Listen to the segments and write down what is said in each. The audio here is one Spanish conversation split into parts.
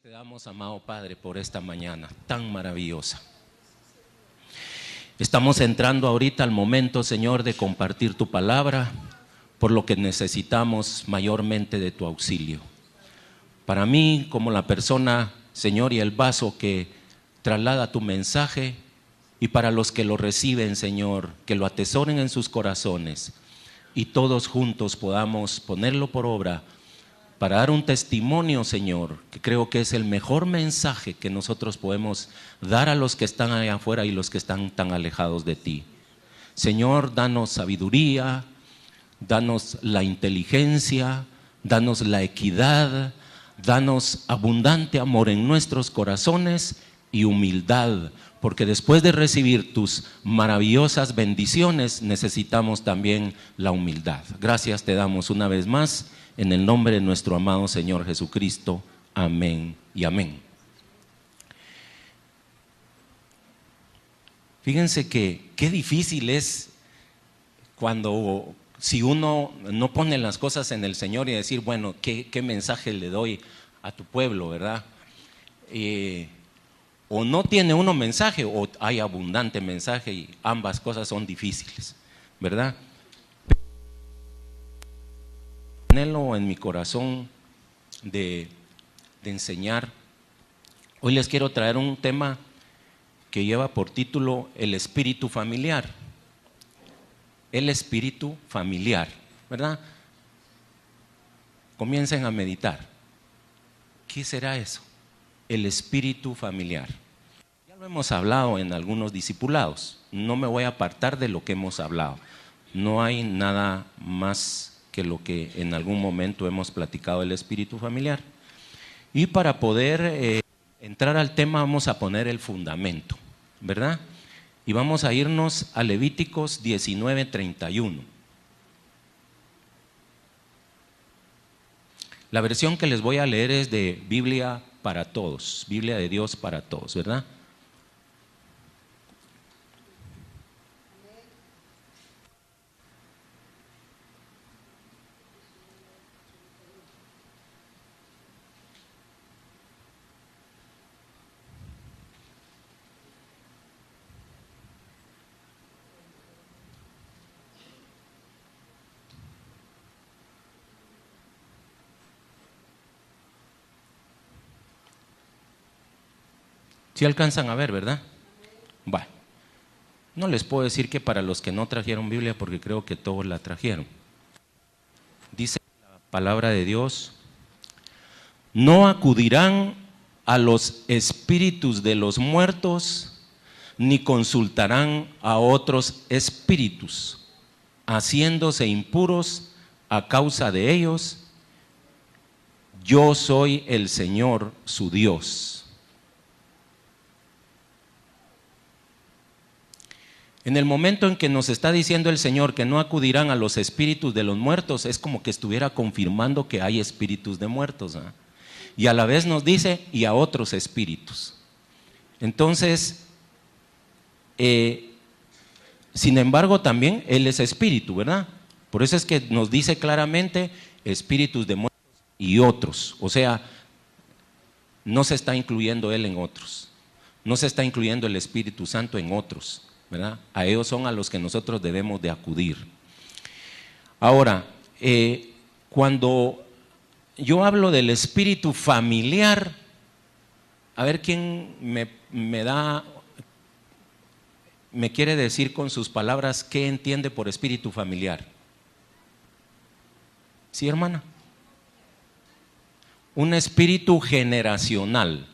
Te damos, amado Padre, por esta mañana tan maravillosa. Estamos entrando ahorita al momento, Señor, de compartir tu palabra, por lo que necesitamos mayormente de tu auxilio. Para mí, como la persona, Señor, y el vaso que traslada tu mensaje, y para los que lo reciben, Señor, que lo atesoren en sus corazones y todos juntos podamos ponerlo por obra para dar un testimonio, Señor, que creo que es el mejor mensaje que nosotros podemos dar a los que están allá afuera y los que están tan alejados de ti. Señor, danos sabiduría, danos la inteligencia, danos la equidad, danos abundante amor en nuestros corazones y humildad, porque después de recibir tus maravillosas bendiciones necesitamos también la humildad. Gracias te damos una vez más en el nombre de nuestro amado Señor Jesucristo. Amén y amén. Fíjense que qué difícil es si uno no pone las cosas en el Señor y decir, bueno, ¿qué mensaje le doy a tu pueblo, verdad? O no tiene uno mensaje o hay abundante mensaje, y ambas cosas son difíciles, ¿verdad? Anhelo en mi corazón de enseñar. Hoy les quiero traer un tema que lleva por título el espíritu familiar. El espíritu familiar, ¿verdad? Comiencen a meditar. ¿Qué será eso? El espíritu familiar. Ya lo hemos hablado en algunos discipulados. No me voy a apartar de lo que hemos hablado. No hay nada más que lo que en algún momento hemos platicado del espíritu familiar. Y para poder entrar al tema vamos a poner el fundamento, ¿verdad? Y vamos a irnos a Levíticos 19:31. La versión que les voy a leer es de Biblia para todos, Biblia de Dios para todos, ¿verdad? Si alcanzan a ver, ¿verdad? Bueno, no les puedo decir que para los que no trajeron Biblia, porque creo que todos la trajeron. Dice la palabra de Dios: no acudirán a los espíritus de los muertos, ni consultarán a otros espíritus, haciéndose impuros a causa de ellos. Yo soy el Señor su Dios. En el momento en que nos está diciendo el Señor que no acudirán a los espíritus de los muertos, es como que estuviera confirmando que hay espíritus de muertos, ¿eh? Y a la vez nos dice, y a otros espíritus. Entonces, sin embargo también Él es espíritu, ¿verdad? Por eso es que nos dice claramente espíritus de muertos y otros. O sea, no se está incluyendo Él en otros. No se está incluyendo el Espíritu Santo en otros, ¿verdad? A ellos son a los que nosotros debemos de acudir. Ahora, cuando yo hablo del espíritu familiar, a ver quién me quiere decir con sus palabras qué entiende por espíritu familiar. ¿Sí, hermana? Un espíritu generacional.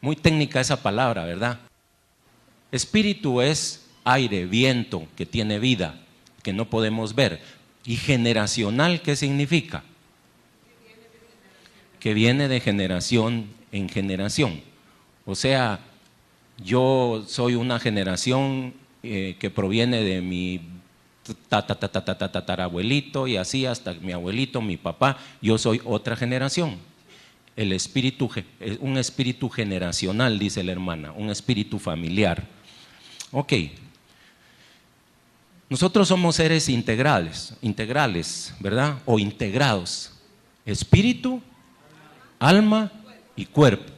Muy técnica esa palabra, ¿verdad? Espíritu es aire, viento, que tiene vida, que no podemos ver. ¿Y generacional qué significa? Que viene de generación en generación. O sea, yo soy una generación que proviene de mi tatarabuelito y así hasta mi abuelito, mi papá. Yo soy otra generación. El espíritu, un espíritu generacional, dice la hermana, un espíritu familiar. Ok, nosotros somos seres integrales, ¿verdad? O integrados, espíritu, alma y cuerpo.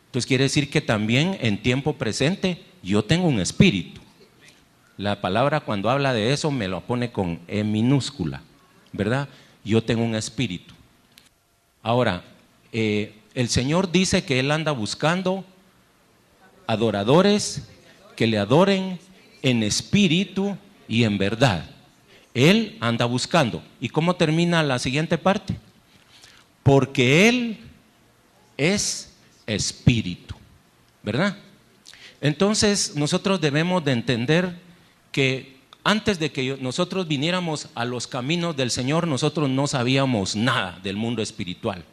Entonces quiere decir que también en tiempo presente yo tengo un espíritu. La palabra cuando habla de eso me lo pone con E minúscula, ¿verdad? Yo tengo un espíritu. Ahora, el Señor dice que Él anda buscando adoradores que le adoren en espíritu y en verdad. Él anda buscando. ¿Y cómo termina la siguiente parte? Porque Él es espíritu, ¿verdad? Entonces nosotros debemos de entender que antes de que nosotros viniéramos a los caminos del Señor, nosotros no sabíamos nada del mundo espiritual.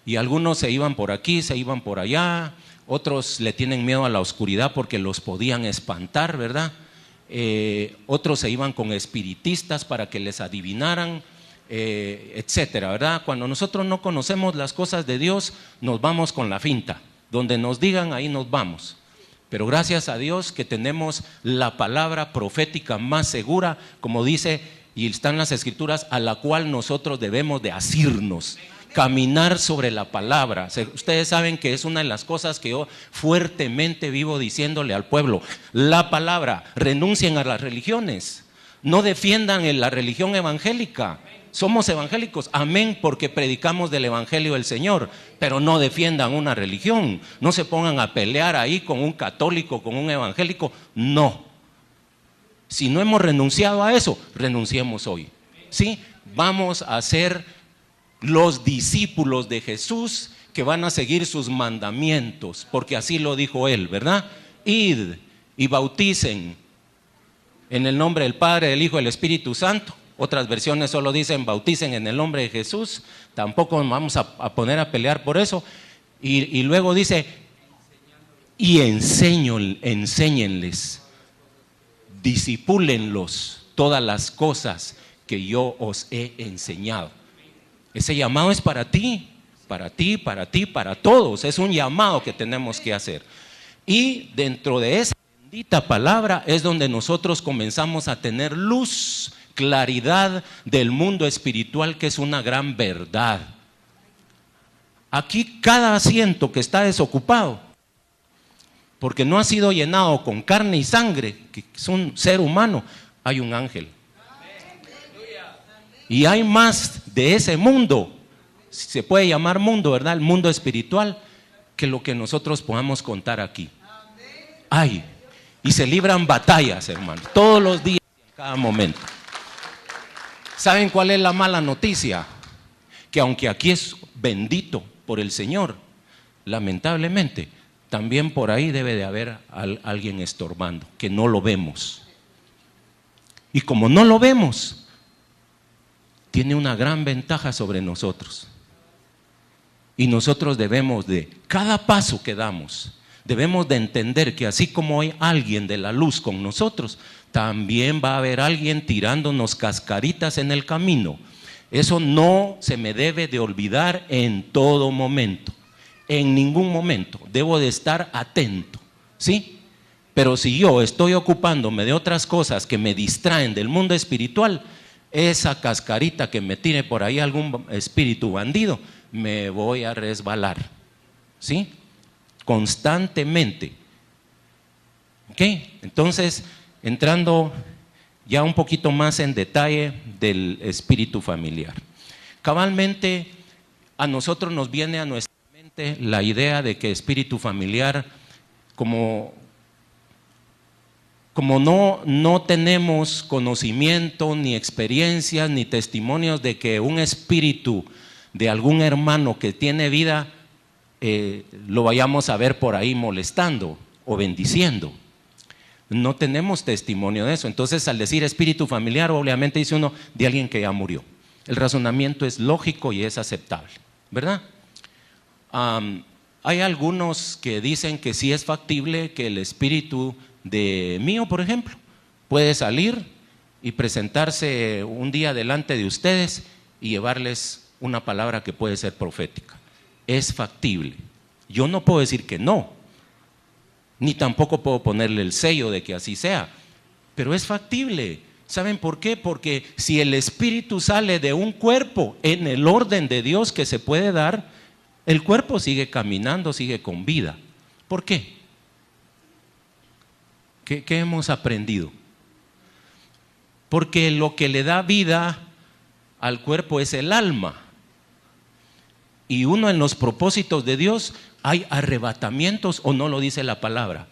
Y algunos se iban por aquí, se iban por allá, otros le tienen miedo a la oscuridad porque los podían espantar, ¿verdad? Otros se iban con espiritistas para que les adivinaran, etcétera, ¿verdad? Cuando nosotros no conocemos las cosas de Dios, nos vamos con la finta. Donde nos digan, ahí nos vamos. Pero gracias a Dios que tenemos la palabra profética más segura, como dice, y está en las Escrituras, a la cual nosotros debemos de asirnos, caminar sobre la palabra. Ustedes saben que es una de las cosas que yo fuertemente vivo diciéndole al pueblo: la palabra, renuncien a las religiones, no defiendan la religión evangélica. Somos evangélicos, amén, porque predicamos del evangelio del Señor, pero no defiendan una religión, no se pongan a pelear ahí con un católico, con un evangélico, no. Si no hemos renunciado a eso, renunciemos hoy, ¿sí? Vamos a ser los discípulos de Jesús que van a seguir sus mandamientos, porque así lo dijo Él, ¿verdad? Id y bauticen en el nombre del Padre, del Hijo y del Espíritu Santo. Otras versiones solo dicen bauticen en el nombre de Jesús. Tampoco nos vamos a poner a pelear por eso. Y luego dice, y enséñenles, disipúlenlos todas las cosas que yo os he enseñado. Ese llamado es para ti, para ti, para ti, para todos. Es un llamado que tenemos que hacer. Y dentro de esa bendita palabra es donde nosotros comenzamos a tener luz, claridad del mundo espiritual, que es una gran verdad. Aquí cada asiento que está desocupado, porque no ha sido llenado con carne y sangre, que es un ser humano, hay un ángel. Y hay más de ese mundo, si se puede llamar mundo, ¿verdad? El mundo espiritual, que lo que nosotros podamos contar aquí. Hay. Y se libran batallas, hermano, todos los días, en cada momento. ¿Saben cuál es la mala noticia? Que aunque aquí es bendito por el Señor, lamentablemente, también por ahí debe de haber alguien estorbando, que no lo vemos. Y como no lo vemos, tiene una gran ventaja sobre nosotros. Y nosotros debemos de, cada paso que damos, debemos de entender que así como hay alguien de la luz con nosotros, también va a haber alguien tirándonos cascaritas en el camino. Eso no se me debe de olvidar en todo momento. En ningún momento debo de estar atento, ¿sí? Pero si yo estoy ocupándome de otras cosas que me distraen del mundo espiritual, esa cascarita que me tire por ahí algún espíritu bandido, me voy a resbalar, ¿sí? Constantemente. ¿Ok? Entonces, entrando ya un poquito más en detalle del espíritu familiar. Cabalmente a nosotros nos viene a nuestra mente la idea de que espíritu familiar, como no tenemos conocimiento, ni experiencias, ni testimonios de que un espíritu de algún hermano que tiene vida, lo vayamos a ver por ahí molestando o bendiciendo. No tenemos testimonio de eso. Entonces, al decir espíritu familiar, obviamente dice uno de alguien que ya murió. El razonamiento es lógico y es aceptable, ¿verdad? Hay algunos que dicen que sí es factible que el espíritu de mío, por ejemplo, puede salir y presentarse un día delante de ustedes y llevarles una palabra que puede ser profética. Es factible. Yo no puedo decir que no, ni tampoco puedo ponerle el sello de que así sea, pero es factible. ¿Saben por qué? Porque si el espíritu sale de un cuerpo en el orden de Dios que se puede dar, El cuerpo sigue caminando, sigue con vida. ¿Por qué? ¿Qué hemos aprendido? Porque lo que le da vida al cuerpo es el alma. Y uno en los propósitos de Dios hay arrebatamientos, o no lo dice la palabra,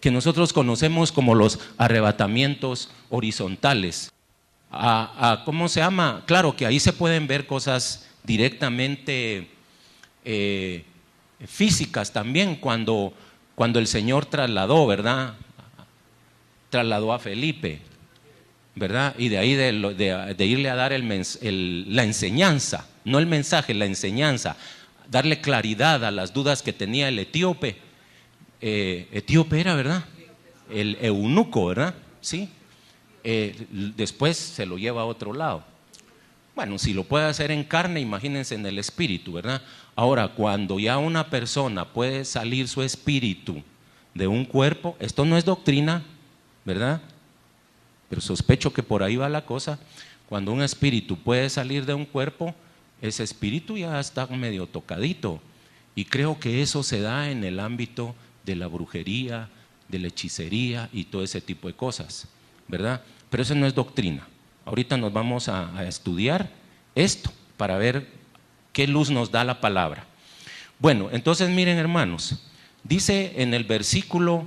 que nosotros conocemos como los arrebatamientos horizontales. ¿Cómo se llama? Claro que ahí se pueden ver cosas directamente físicas también, cuando el Señor trasladó, ¿verdad? Trasladó a Felipe, ¿verdad? Y de ahí de irle a dar la enseñanza, no el mensaje, la enseñanza, darle claridad a las dudas que tenía el etíope. Etíope era, ¿verdad? El eunuco, ¿verdad? Sí. Después se lo lleva a otro lado. Bueno, si lo puede hacer en carne, imagínense en el espíritu, ¿verdad? Ahora, cuando ya una persona puede salir su espíritu de un cuerpo, esto no es doctrina, ¿verdad? Pero sospecho que por ahí va la cosa. Cuando un espíritu puede salir de un cuerpo, ese espíritu ya está medio tocadito. Y creo que eso se da en el ámbito de la brujería, de la hechicería y todo ese tipo de cosas, ¿verdad? Pero eso no es doctrina. Ahorita nos vamos a estudiar esto para ver qué luz nos da la palabra. Bueno, entonces miren, hermanos, dice en el versículo,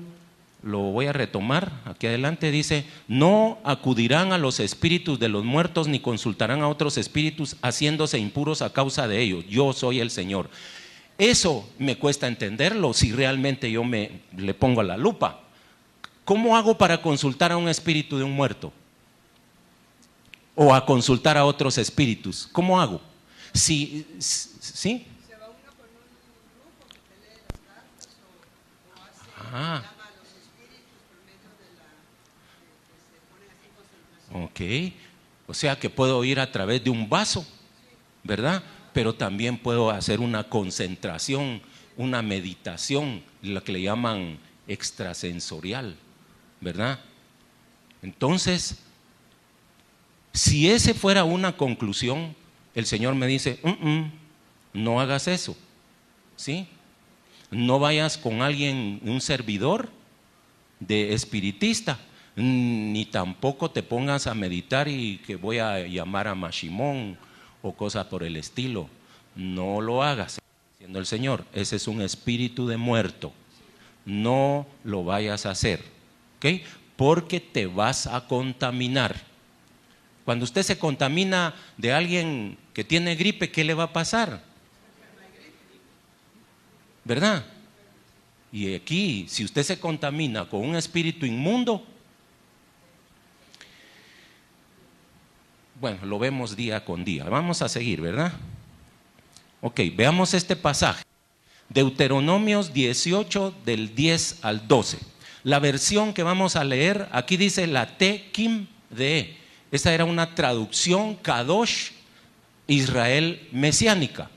lo voy a retomar, aquí adelante dice: no acudirán a los espíritus de los muertos ni consultarán a otros espíritus haciéndose impuros a causa de ellos. Yo soy el Señor. Eso me cuesta entenderlo si realmente yo le pongo la lupa. ¿Cómo hago para consultar a un espíritu de un muerto? O a consultar a otros espíritus. ¿Cómo hago? ¿Sí? Se va uno con un grupo que te lee las cartas o hace, llama a los espíritus por medio de que se pone así en concentración. Ok, o sea que puedo ir a través de un vaso, ¿verdad? Pero también puedo hacer una concentración, una meditación, lo que le llaman extrasensorial, ¿verdad? Entonces, si ese fuera una conclusión, el Señor me dice: no hagas eso, ¿sí? No vayas con alguien, un servidor de espiritista, ni tampoco te pongas a meditar y que voy a llamar a Mashimón o cosas por el estilo. No lo hagas, diciendo el Señor. Ese es un espíritu de muerto. No lo vayas a hacer, ¿ok? Porque te vas a contaminar. Cuando usted se contamina de alguien que tiene gripe, ¿qué le va a pasar? ¿Verdad? Y aquí, si usted se contamina con un espíritu inmundo, bueno, lo vemos día con día. Vamos a seguir, ¿verdad? Ok, veamos este pasaje. Deuteronomios 18 del 10 al 12. La versión que vamos a leer, aquí dice la Tekim de. Esta era una traducción Kadosh Israel mesiánica.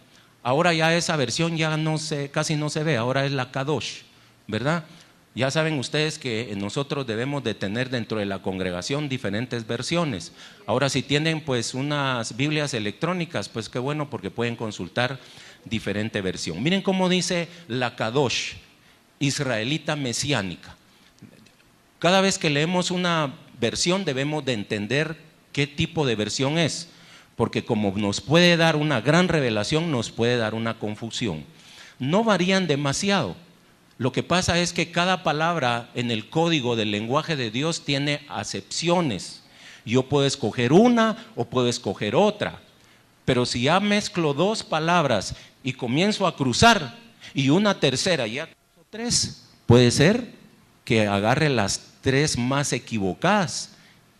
Ahora ya esa versión ya casi no se ve, ahora es la Kadosh, ¿verdad? Ya saben ustedes que nosotros debemos de tener dentro de la congregación diferentes versiones. Ahora si tienen pues unas Biblias electrónicas, pues qué bueno, porque pueden consultar diferente versión. Miren cómo dice la Kadosh, israelita mesiánica. Cada vez que leemos una versión debemos de entender qué tipo de versión es, porque como nos puede dar una gran revelación, nos puede dar una confusión. No varían demasiado. Lo que pasa es que cada palabra en el código del lenguaje de Dios tiene acepciones. Yo puedo escoger una o puedo escoger otra, pero si ya mezclo dos palabras y comienzo a cruzar y una tercera, ya tres, puede ser que agarre las tres más equivocadas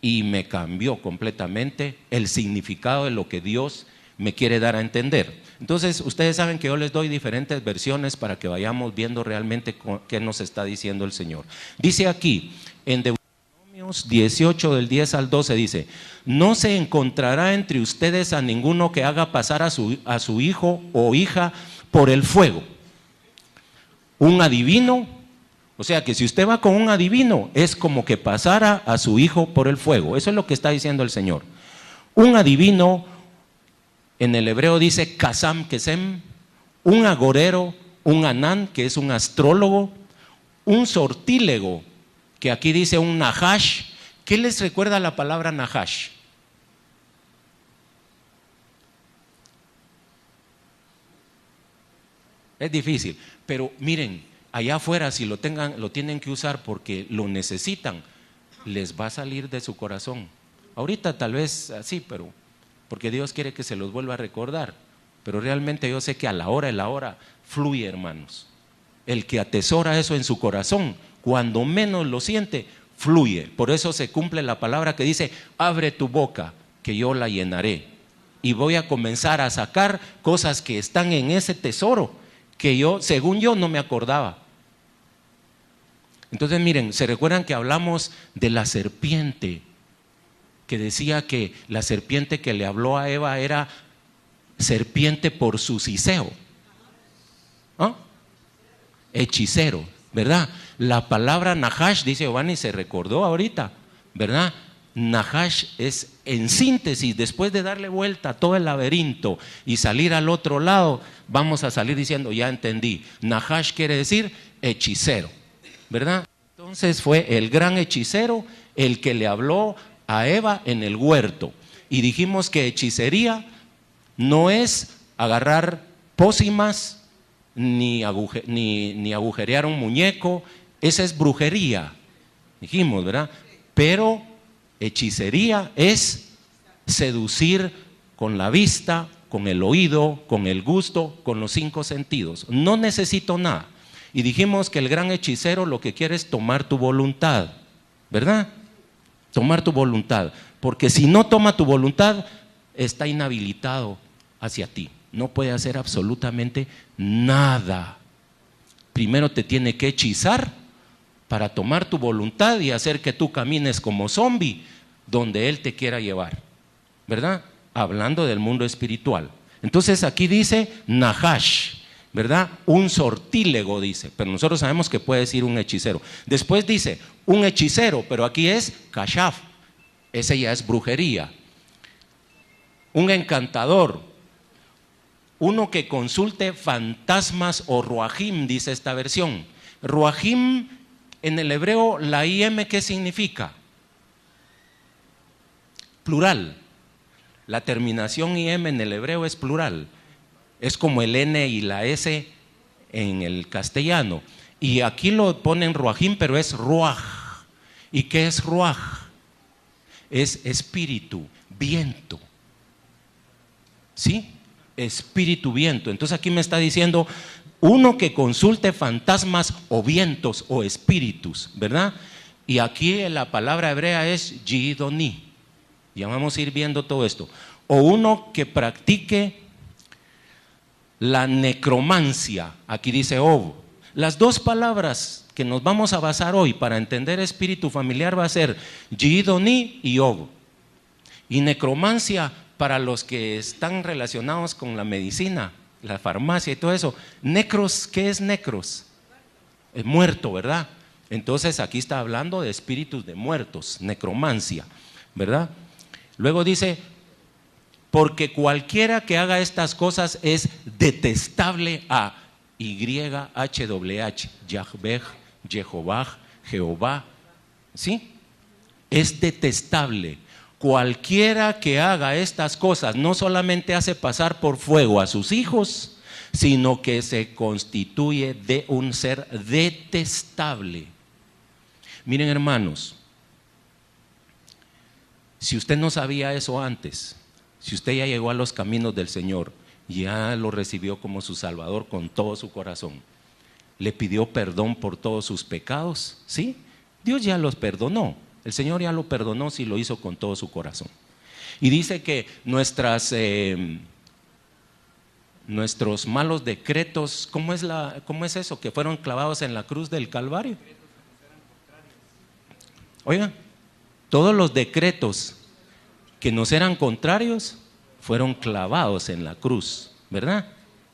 y me cambió completamente el significado de lo que Dios me quiere dar a entender. Entonces ustedes saben que yo les doy diferentes versiones para que vayamos viendo realmente qué nos está diciendo el Señor. Dice aquí en Deuteronomios 18 del 10 al 12, dice: no se encontrará entre ustedes a ninguno que haga pasar a su hijo o hija por el fuego. Un adivino, o sea que si usted va con un adivino es como que pasara a su hijo por el fuego. Eso es lo que está diciendo el Señor. Un adivino, en el hebreo dice kasam kesem, un agorero, un anán, que es un astrólogo, un sortílego, que aquí dice un nahash. ¿Qué les recuerda la palabra nahash? Es difícil, pero miren, allá afuera si lo tienen que usar porque lo necesitan, les va a salir de su corazón. Ahorita tal vez así, pero porque Dios quiere que se los vuelva a recordar. Pero realmente yo sé que a la hora de la hora fluye, hermanos. El que atesora eso en su corazón, cuando menos lo siente, fluye. Por eso se cumple la palabra que dice: abre tu boca, que yo la llenaré. Y voy a comenzar a sacar cosas que están en ese tesoro, que yo, según yo, no me acordaba. Entonces miren, ¿se recuerdan que hablamos de la serpiente? Que decía que la serpiente que le habló a Eva era serpiente por su siseo. ¿Ah? Hechicero, ¿verdad? La palabra nahash, dice Giovanni, se recordó ahorita, ¿verdad? Nahash es, en síntesis, después de darle vuelta a todo el laberinto y salir al otro lado, vamos a salir diciendo: ya entendí. Nahash quiere decir hechicero, ¿verdad? Entonces fue el gran hechicero el que le habló a Eva en el huerto. Y dijimos que hechicería no es agarrar pócimas ni agujerear un muñeco. Esa es brujería, dijimos, ¿verdad? Pero hechicería es seducir con la vista, con el oído, con el gusto, con los 5 sentidos. No necesito nada. Y dijimos que el gran hechicero lo que quiere es tomar tu voluntad, ¿verdad? Tomar tu voluntad. Porque si no toma tu voluntad, está inhabilitado hacia ti. No puede hacer absolutamente nada. Primero te tiene que hechizar para tomar tu voluntad y hacer que tú camines como zombie donde Él te quiera llevar, ¿verdad? Hablando del mundo espiritual. Entonces aquí dice nahash, ¿verdad? Un sortílego dice, pero nosotros sabemos que puede decir un hechicero. Después dice un hechicero, pero aquí es kashaf, ese ya es brujería. Un encantador, uno que consulte fantasmas o ruajim, dice esta versión. Ruajim, en el hebreo, la im, ¿qué significa? Plural. La terminación im en el hebreo es plural. Es como el n y la s en el castellano. Y aquí lo ponen ruajim, pero es ruaj. ¿Y qué es ruaj? Es espíritu, viento. ¿Sí? Espíritu, viento. Entonces aquí me está diciendo uno que consulte fantasmas o vientos o espíritus, ¿verdad? Y aquí la palabra hebrea es yidoni. Ya vamos a ir viendo todo esto. O uno que practique la necromancia. Aquí dice Ob. Las dos palabras que nos vamos a basar hoy para entender espíritu familiar va a ser yidoni y Ob. Y necromancia, para los que están relacionados con la medicina, la farmacia y todo eso. Necros, ¿qué es necros? Muerto, ¿verdad? Entonces aquí está hablando de espíritus de muertos, necromancia, ¿verdad? Luego dice: porque cualquiera que haga estas cosas es detestable a YHWH, Yahweh, Jehová, Jehová, ¿sí? Es detestable. Cualquiera que haga estas cosas no solamente hace pasar por fuego a sus hijos, sino que se constituye de un ser detestable. Miren, hermanos, si usted no sabía eso antes, si usted ya llegó a los caminos del Señor, ya lo recibió como su Salvador con todo su corazón, le pidió perdón por todos sus pecados, ¿sí? Dios ya los perdonó. El Señor ya lo perdonó si lo hizo con todo su corazón. Y dice que nuestros malos decretos, ¿cómo es eso? Que fueron clavados en la cruz del Calvario. Oigan, todos los decretos que nos eran contrarios fueron clavados en la cruz, ¿verdad?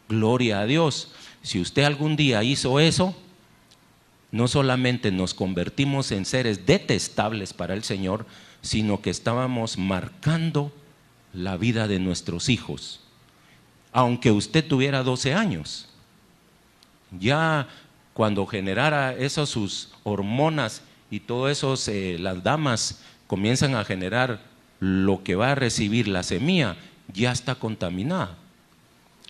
Gloria a Dios. Si usted algún día hizo eso, no solamente nos convertimos en seres detestables para el Señor, sino que estábamos marcando la vida de nuestros hijos. Aunque usted tuviera 12 años, Ya cuando generara esas sus hormonas y todo eso, las damas comienzan a generar lo que va a recibir la semilla, ya está contaminada.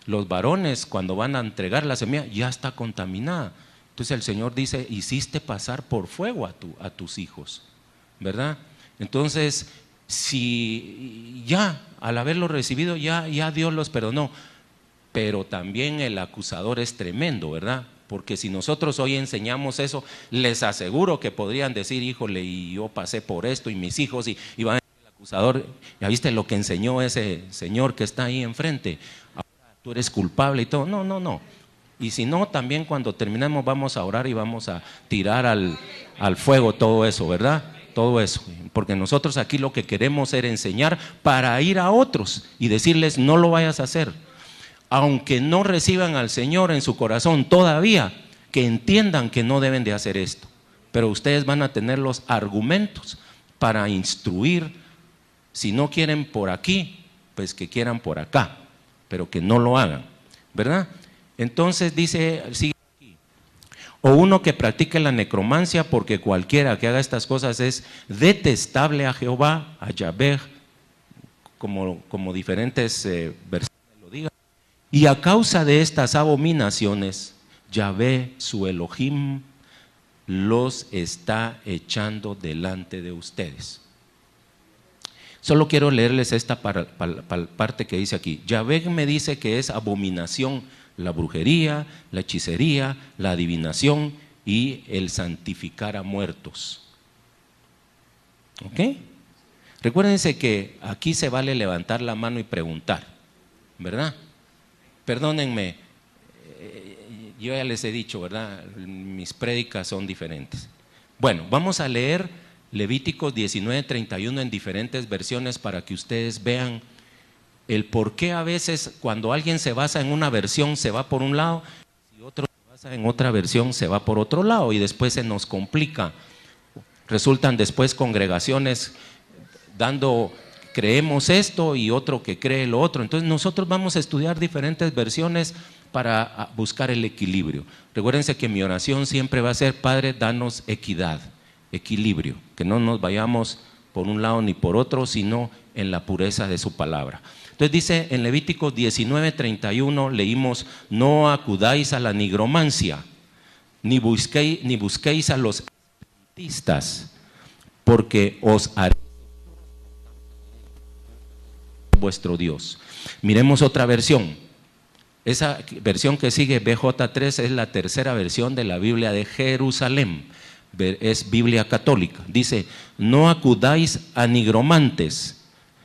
Los varones cuando van a entregar la semilla ya está contaminada. Entonces el Señor dice, hiciste pasar por fuego a tus hijos, ¿verdad? Entonces, si ya al haberlo recibido ya Dios los perdonó, pero también el acusador es tremendo, ¿verdad? Porque si nosotros hoy enseñamos eso, les aseguro que podrían decir, híjole, y yo pasé por esto y mis hijos, y van a decir el acusador, ya viste lo que enseñó ese señor que está ahí enfrente, ahora tú eres culpable y todo. No. Y si no, también cuando terminemos vamos a orar y vamos a tirar al fuego todo eso, ¿verdad? Todo eso, porque nosotros aquí lo que queremos es enseñar para ir a otros y decirles no lo vayas a hacer. Aunque no reciban al Señor en su corazón todavía, que entiendan que no deben de hacer esto. Pero ustedes van a tener los argumentos para instruir. Si no quieren por aquí, pues que quieran por acá, pero que no lo hagan, ¿verdad? Entonces dice, sigue aquí, o uno que practique la necromancia, porque cualquiera que haga estas cosas es detestable a Jehová, a Yahvé, como diferentes versiones lo digan. Y a causa de estas abominaciones, Yahvé, su Elohim, los está echando delante de ustedes. Solo quiero leerles esta parte que dice aquí. Yahvé me dice que es abominación la brujería, la hechicería, la adivinación y el santificar a muertos. ¿Ok? Recuérdense que aquí se vale levantar la mano y preguntar, ¿verdad? Perdónenme, yo ya les he dicho, ¿verdad? Mis prédicas son diferentes. Bueno, vamos a leer Levíticos 19:31 en diferentes versiones para que ustedes vean el por qué a veces cuando alguien se basa en una versión se va por un lado y otro se basa en otra versión se va por otro lado y después se nos complica. Resultan después congregaciones creemos esto y otro que cree lo otro. Entonces nosotros vamos a estudiar diferentes versiones para buscar el equilibrio. Recuérdense que mi oración siempre va a ser, Padre, danos equidad, equilibrio, que no nos vayamos por un lado ni por otro, sino en la pureza de su palabra. Entonces dice en Levíticos 19:31, leímos, no acudáis a la nigromancia, ni busquéis a los espiritistas, porque os haré vuestro Dios. Miremos otra versión. Esa versión que sigue, BJ3, es la tercera versión de la Biblia de Jerusalén. Es Biblia católica. Dice, no acudáis a nigromantes,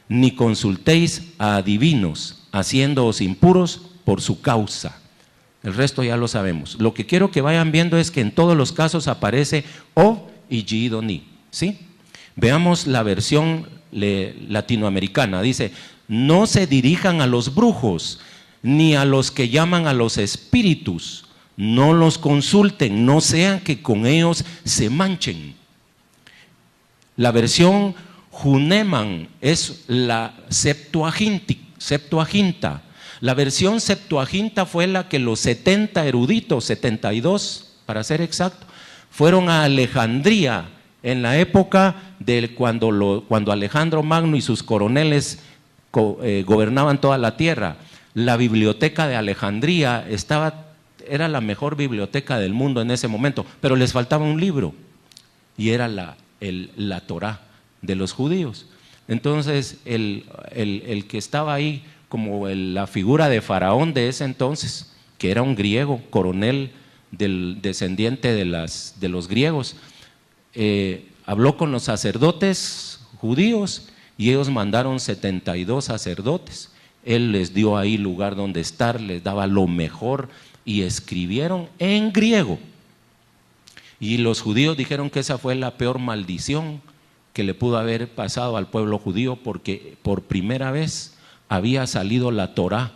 ni consultéis a adivinos, haciéndoos impuros por su causa. El resto ya lo sabemos. Lo que quiero que vayan viendo es que en todos los casos aparece o y yido ni, ¿sí? Veamos la versión latinoamericana. Dice, no se dirijan a los brujos, ni a los que llaman a los espíritus, no los consulten, no sean que con ellos se manchen. La versión Juneman es la Septuaginta. La versión Septuaginta fue la que los 70 eruditos, 72 para ser exacto, fueron a Alejandría en la época de cuando Alejandro Magno y sus coroneles gobernaban toda la tierra. La biblioteca de Alejandría era la mejor biblioteca del mundo en ese momento, pero les faltaba un libro y era la Torá de los judíos. Entonces el que estaba ahí como la figura de Faraón de ese entonces, que era un griego, coronel descendiente de los griegos, habló con los sacerdotes judíos y ellos mandaron 72 sacerdotes. Él les dio ahí lugar donde estar, les daba lo mejor y escribieron en griego. Y los judíos dijeron que esa fue la peor maldición que le pudo haber pasado al pueblo judío, porque por primera vez había salido la Torá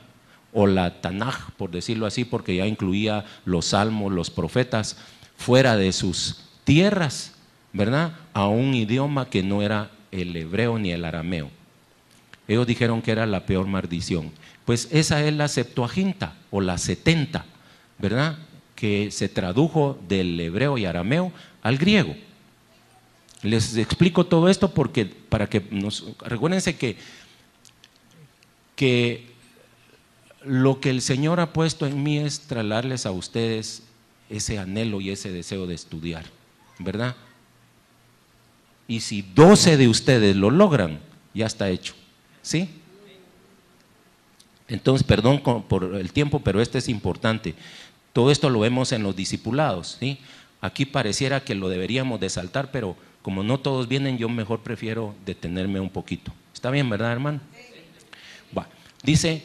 o la Tanaj, por decirlo así, porque ya incluía los salmos, los profetas, fuera de sus tierras, ¿verdad? A un idioma que no era el hebreo ni el arameo. Ellos dijeron que era la peor maldición. Pues esa es la Septuaginta o la 70, ¿verdad? que se tradujo del hebreo y arameo al griego. Les explico todo esto porque para que recuérdense que lo que el Señor ha puesto en mí es trasladarles a ustedes ese anhelo y ese deseo de estudiar, ¿verdad? Y si 12 de ustedes lo logran, ya está hecho, ¿sí? Entonces, perdón por el tiempo, pero este es importante. Todo esto lo vemos en los discipulados, ¿sí? Aquí pareciera que lo deberíamos de saltar, pero como no todos vienen, yo mejor prefiero detenerme un poquito. ¿Está bien, verdad, hermano? Bueno, dice,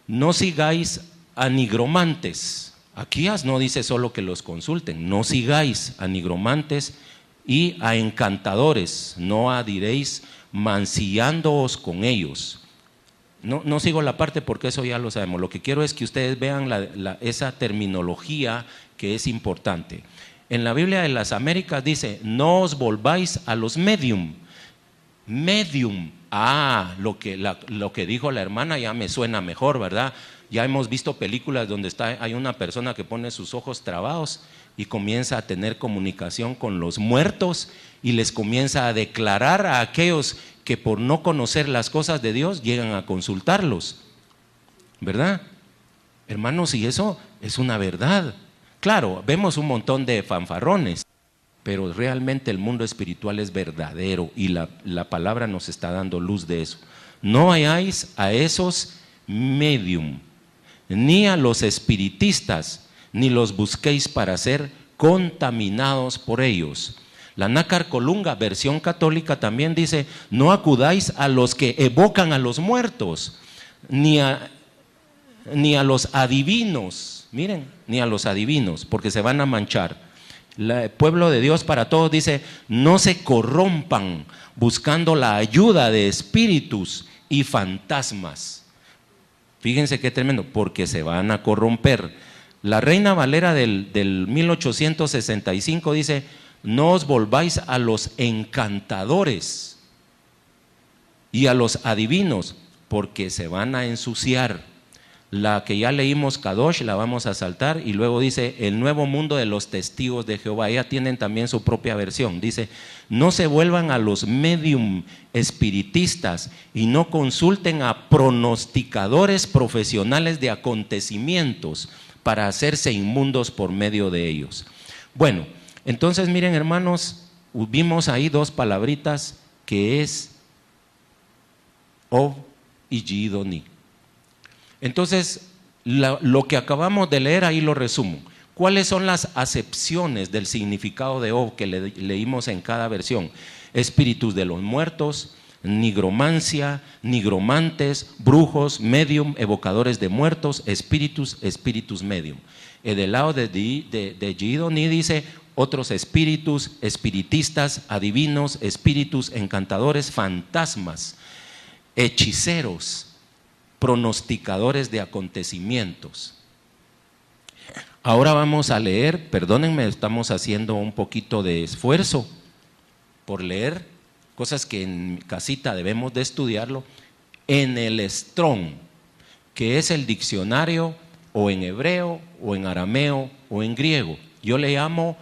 no sigáis a nigromantes. Aquí no dice solo que los consulten, no sigáis a nigromantes y a encantadores, no adiréis mancillándoos con ellos. No sigo la parte porque eso ya lo sabemos. Lo que quiero es que ustedes vean esa terminología que es importante. En la Biblia de las Américas dice, no os volváis a los medium. Medium, lo que dijo la hermana ya me suena mejor, ¿verdad? Ya hemos visto películas donde hay una persona que pone sus ojos trabados y comienza a tener comunicación con los muertos y les comienza a declarar a aquellos que por no conocer las cosas de Dios llegan a consultarlos, ¿verdad? Hermanos, y eso es una verdad. Claro, vemos un montón de fanfarrones, pero realmente el mundo espiritual es verdadero y la palabra nos está dando luz de eso. No hayáis a esos medium, ni a los espiritistas, ni los busquéis para ser contaminados por ellos. La Nácar Colunga, versión católica, también dice, no acudáis a los que evocan a los muertos, ni a los adivinos, miren, ni a los adivinos, porque se van a manchar. El pueblo de Dios para todos dice, no se corrompan buscando la ayuda de espíritus y fantasmas. Fíjense qué tremendo, porque se van a corromper. La Reina Valera del 1865 dice, no os volváis a los encantadores y a los adivinos, porque se van a ensuciar. La que ya leímos, Kadosh, la vamos a saltar, y luego dice el nuevo mundo de los testigos de Jehová. Ya tienen también su propia versión. Dice, no se vuelvan a los medium espiritistas y no consulten a pronosticadores profesionales de acontecimientos para hacerse inmundos por medio de ellos. Bueno, entonces miren, hermanos, vimos ahí dos palabritas que es Ov y Gidoni. Entonces, lo que acabamos de leer ahí lo resumo. ¿Cuáles son las acepciones del significado de Ov que leímos en cada versión? Espíritus de los muertos, nigromancia, nigromantes, brujos, medium, evocadores de muertos, espíritus medium. Del lado de Gidoni dice otros espíritus, espiritistas, adivinos, espíritus, encantadores, fantasmas, hechiceros, pronosticadores de acontecimientos. Ahora vamos a leer, perdónenme, estamos haciendo un poquito de esfuerzo por leer cosas que en casita debemos de estudiarlo, en el Strong, que es el diccionario o en hebreo o en arameo o en griego. Yo le llamo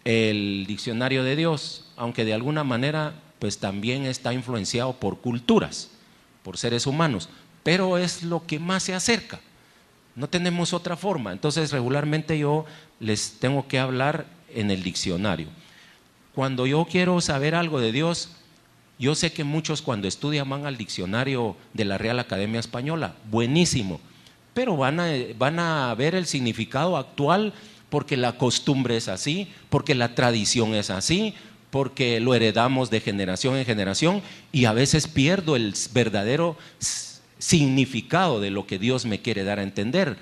el diccionario de Dios, aunque de alguna manera pues también está influenciado por culturas, por seres humanos, pero es lo que más se acerca. No tenemos otra forma. Entonces regularmente yo les tengo que hablar en el diccionario. Cuando yo quiero saber algo de Dios, yo sé que muchos cuando estudian van al diccionario de la Real Academia Española, buenísimo, pero van a ver el significado actual porque la costumbre es así, porque la tradición es así, porque lo heredamos de generación en generación y a veces pierdo el verdadero significado de lo que Dios me quiere dar a entender.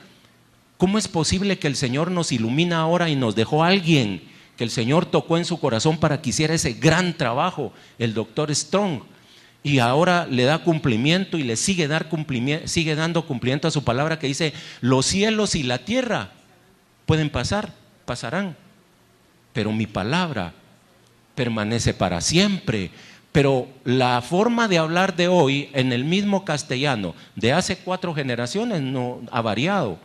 ¿Cómo es posible que el Señor nos ilumina ahora y nos dejó a alguien que el Señor tocó en su corazón para que hiciera ese gran trabajo, el doctor Strong, y ahora le da cumplimiento y le sigue dando cumplimiento a su palabra que dice, los cielos y la tierra pueden pasarán, pero mi palabra permanece para siempre? Pero la forma de hablar de hoy en el mismo castellano de hace 4 generaciones no ha variado.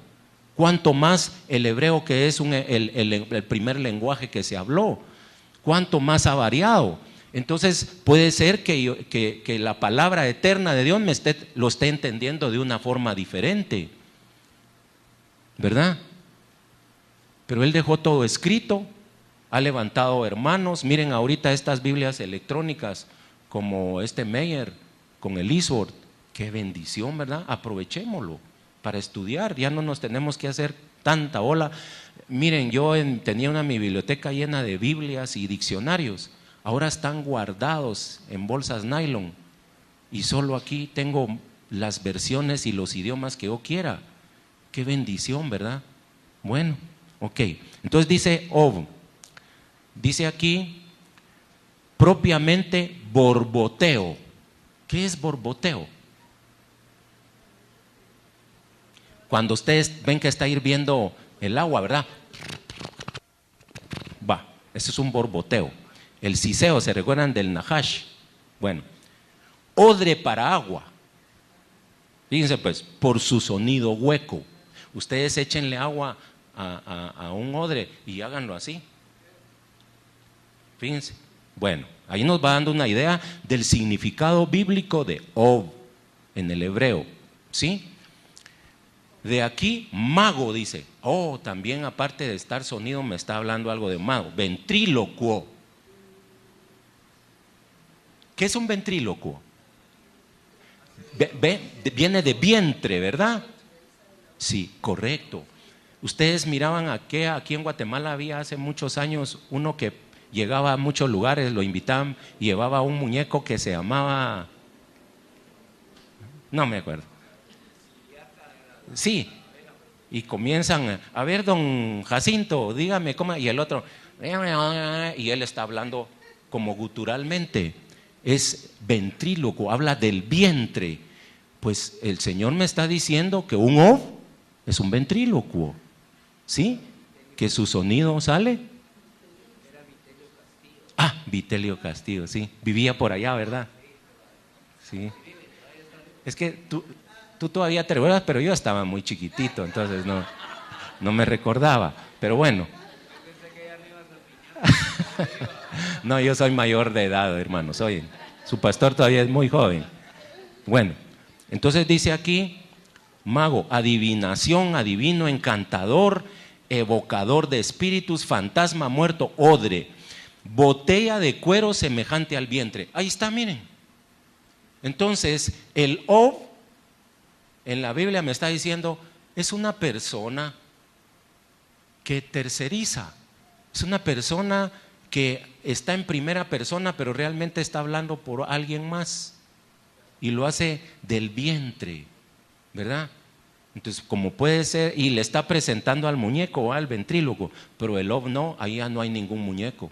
Cuánto más el hebreo, que es el primer lenguaje que se habló, cuánto más ha variado. Entonces puede ser que la palabra eterna de Dios lo esté entendiendo de una forma diferente, ¿verdad? Pero Él dejó todo escrito, ha levantado hermanos. Miren ahorita estas Biblias electrónicas como Meyer con el eSword, qué bendición, ¿verdad? Aprovechémoslo para estudiar, ya no nos tenemos que hacer tanta ola. Miren, yo tenía mi biblioteca llena de Biblias y diccionarios, ahora están guardados en bolsas nylon y solo aquí tengo las versiones y los idiomas que yo quiera. Qué bendición, ¿verdad? Bueno, ok, entonces dice Ov, dice aquí propiamente borboteo. ¿Qué es borboteo? Cuando ustedes ven que está hirviendo el agua, ¿verdad? Va, ese es un borboteo. El siseo, ¿se recuerdan del Nahash? Bueno, odre para agua. Fíjense pues, por su sonido hueco. Ustedes échenle agua a un odre y háganlo así. Fíjense. Bueno, ahí nos va dando una idea del significado bíblico de Ov en el hebreo, ¿sí? De aquí, mago, dice. Oh, también aparte de estar sonido me está hablando algo de mago. Ventrílocuo. ¿Qué es un ventrílocuo? Viene de vientre, ¿verdad? Sí, correcto. Ustedes miraban aquí en Guatemala había hace muchos años uno que llegaba a muchos lugares, lo invitaban y llevaba un muñeco que se llamaba, no me acuerdo. Sí, y comienzan a ver, don Jacinto, dígame cómo, y el otro, y él está hablando como guturalmente, es ventríloco, habla del vientre. Pues el Señor me está diciendo que un Ov es un ventrílocuo, ¿sí? Que su sonido sale. Ah, Vitelio Castillo, sí, vivía por allá, ¿verdad? Sí. Es que tú todavía te recuerdas, pero yo estaba muy chiquitito, entonces no me recordaba. Pero bueno. No, yo soy mayor de edad, hermano. Su pastor todavía es muy joven. Bueno, entonces dice aquí, mago, adivinación, adivino, encantador, evocador de espíritus, fantasma, muerto, odre, botella de cuero semejante al vientre. Ahí está, miren. Entonces, el Ov en la Biblia me está diciendo, es una persona que terceriza, es una persona que está en primera persona, pero realmente está hablando por alguien más y lo hace del vientre, ¿verdad? Entonces, como puede ser, y le está presentando al muñeco o al ventríloco, pero el Ov no, ahí ya no hay ningún muñeco.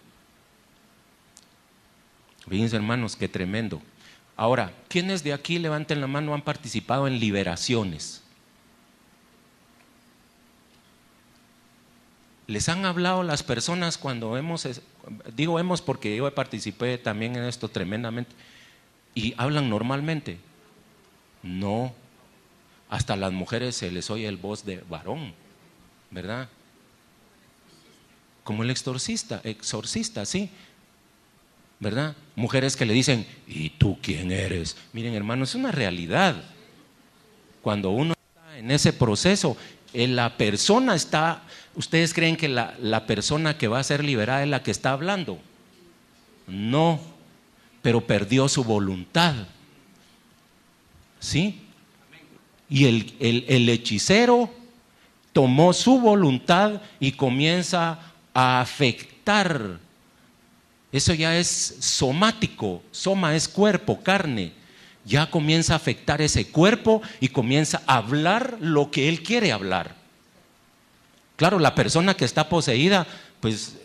Fíjense, hermanos, qué tremendo. Ahora, ¿quiénes de aquí, levanten la mano, han participado en liberaciones? ¿Les han hablado las personas cuando digo hemos porque yo participé también en esto tremendamente, y hablan normalmente? No, hasta a las mujeres se les oye el voz de varón, ¿verdad? Como el exorcista, sí, ¿verdad? Mujeres que le dicen, ¿y tú quién eres? Miren, hermano, es una realidad. Cuando uno está en ese proceso, la persona está, ¿ustedes creen que la persona que va a ser liberada es la que está hablando? No, pero perdió su voluntad, ¿sí? Y el hechicero tomó su voluntad y comienza a afectar. Eso ya es somático, soma es cuerpo, carne. Ya comienza a afectar ese cuerpo y comienza a hablar lo que él quiere hablar. Claro, la persona que está poseída, pues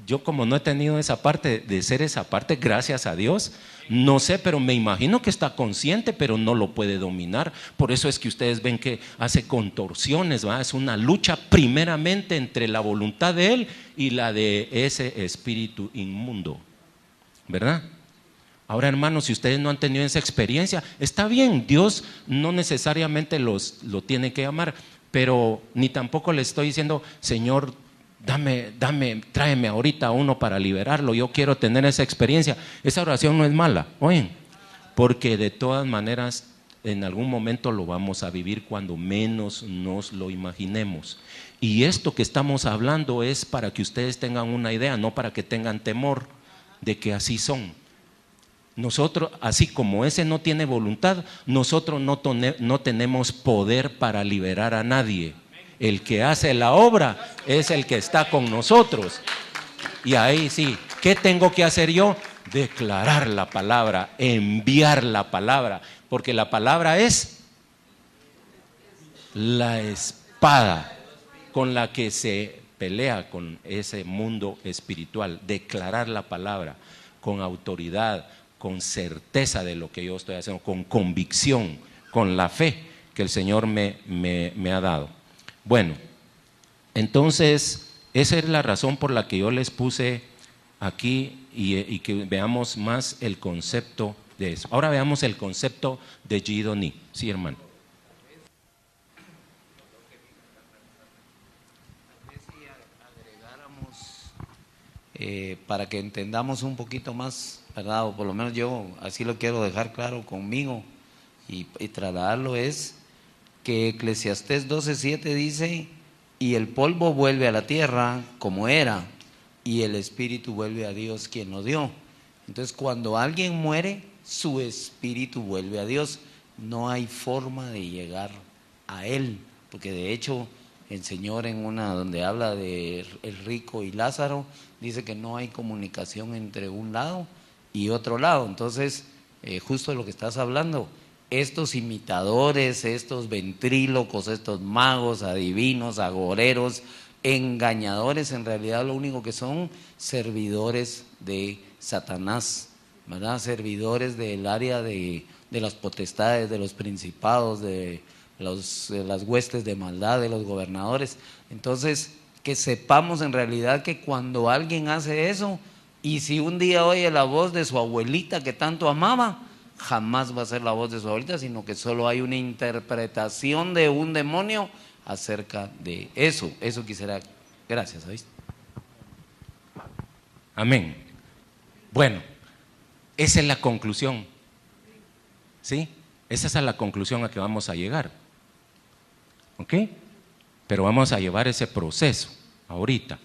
yo como no he tenido esa parte, de ser esa parte, gracias a Dios, no sé, pero me imagino que está consciente, pero no lo puede dominar. Por eso es que ustedes ven que hace contorsiones, ¿va? Es una lucha primeramente entre la voluntad de él y la de ese espíritu inmundo, ¿verdad? Ahora, hermanos, si ustedes no han tenido esa experiencia, está bien, Dios no necesariamente lo tiene que amar, pero ni tampoco le estoy diciendo, Señor, tráeme ahorita a uno para liberarlo, yo quiero tener esa experiencia. Esa oración no es mala, oyen, porque de todas maneras en algún momento lo vamos a vivir cuando menos nos lo imaginemos. Y esto que estamos hablando es para que ustedes tengan una idea, no para que tengan temor de que así son. Nosotros, así como ese no tiene voluntad, nosotros no tenemos poder para liberar a nadie. El que hace la obra es el que está con nosotros. Y ahí sí, ¿qué tengo que hacer yo? Declarar la palabra, enviar la palabra, porque la palabra es la espada con la que se pelea con ese mundo espiritual. Declarar la palabra con autoridad, con certeza de lo que yo estoy haciendo, con convicción, con la fe que el Señor me ha dado. Bueno, entonces esa es la razón por la que yo les puse aquí y que veamos más el concepto de eso. Ahora veamos el concepto de Gidoni. Sí, hermano. Para que entendamos un poquito más, ¿verdad? O por lo menos yo así lo quiero dejar claro conmigo y trasladarlo, es que Eclesiastés 12:7 dice: y el polvo vuelve a la tierra como era, y el espíritu vuelve a Dios quien lo dio. Entonces, cuando alguien muere, su espíritu vuelve a Dios. No hay forma de llegar a Él, porque de hecho el Señor, en una donde habla de el rico y Lázaro, dice que no hay comunicación entre un lado y otro lado. Entonces, justo de lo que estás hablando, estos imitadores, estos ventrílocos, estos magos, adivinos, agoreros, engañadores, en realidad lo único que son servidores de Satanás, ¿verdad? Servidores del área de las potestades, de los principados, de las huestes de maldad, de los gobernadores. Entonces, que sepamos en realidad que cuando alguien hace eso, y si un día oye la voz de su abuelita que tanto amaba, jamás va a ser la voz de su abuelita, sino que solo hay una interpretación de un demonio acerca de eso. Eso quisiera. Gracias, ¿oíste? Amén. Bueno, esa es la conclusión. ¿Sí? Esa es la conclusión a que vamos a llegar. ¿Ok? Pero vamos a llevar ese proceso ahorita.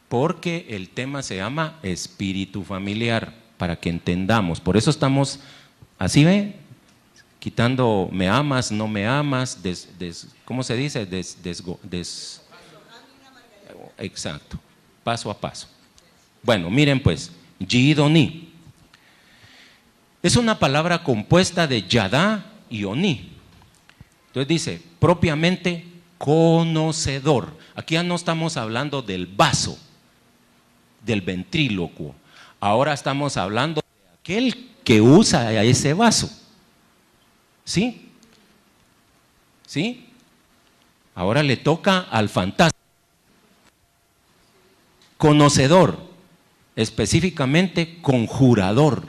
Porque el tema se llama espíritu familiar, para que entendamos. Por eso estamos, así ve, quitando me amas, no me amas, ¿cómo se dice? Exacto, paso a paso. Bueno, miren pues, Gidoni es una palabra compuesta de Yadá y Oni. Entonces dice, propiamente conocedor. Aquí ya no estamos hablando del vaso, del ventrílocuo. Ahora estamos hablando de aquel que usa ese vaso. ¿Sí? ¿Sí? Ahora le toca al fantasma. Conocedor, específicamente conjurador.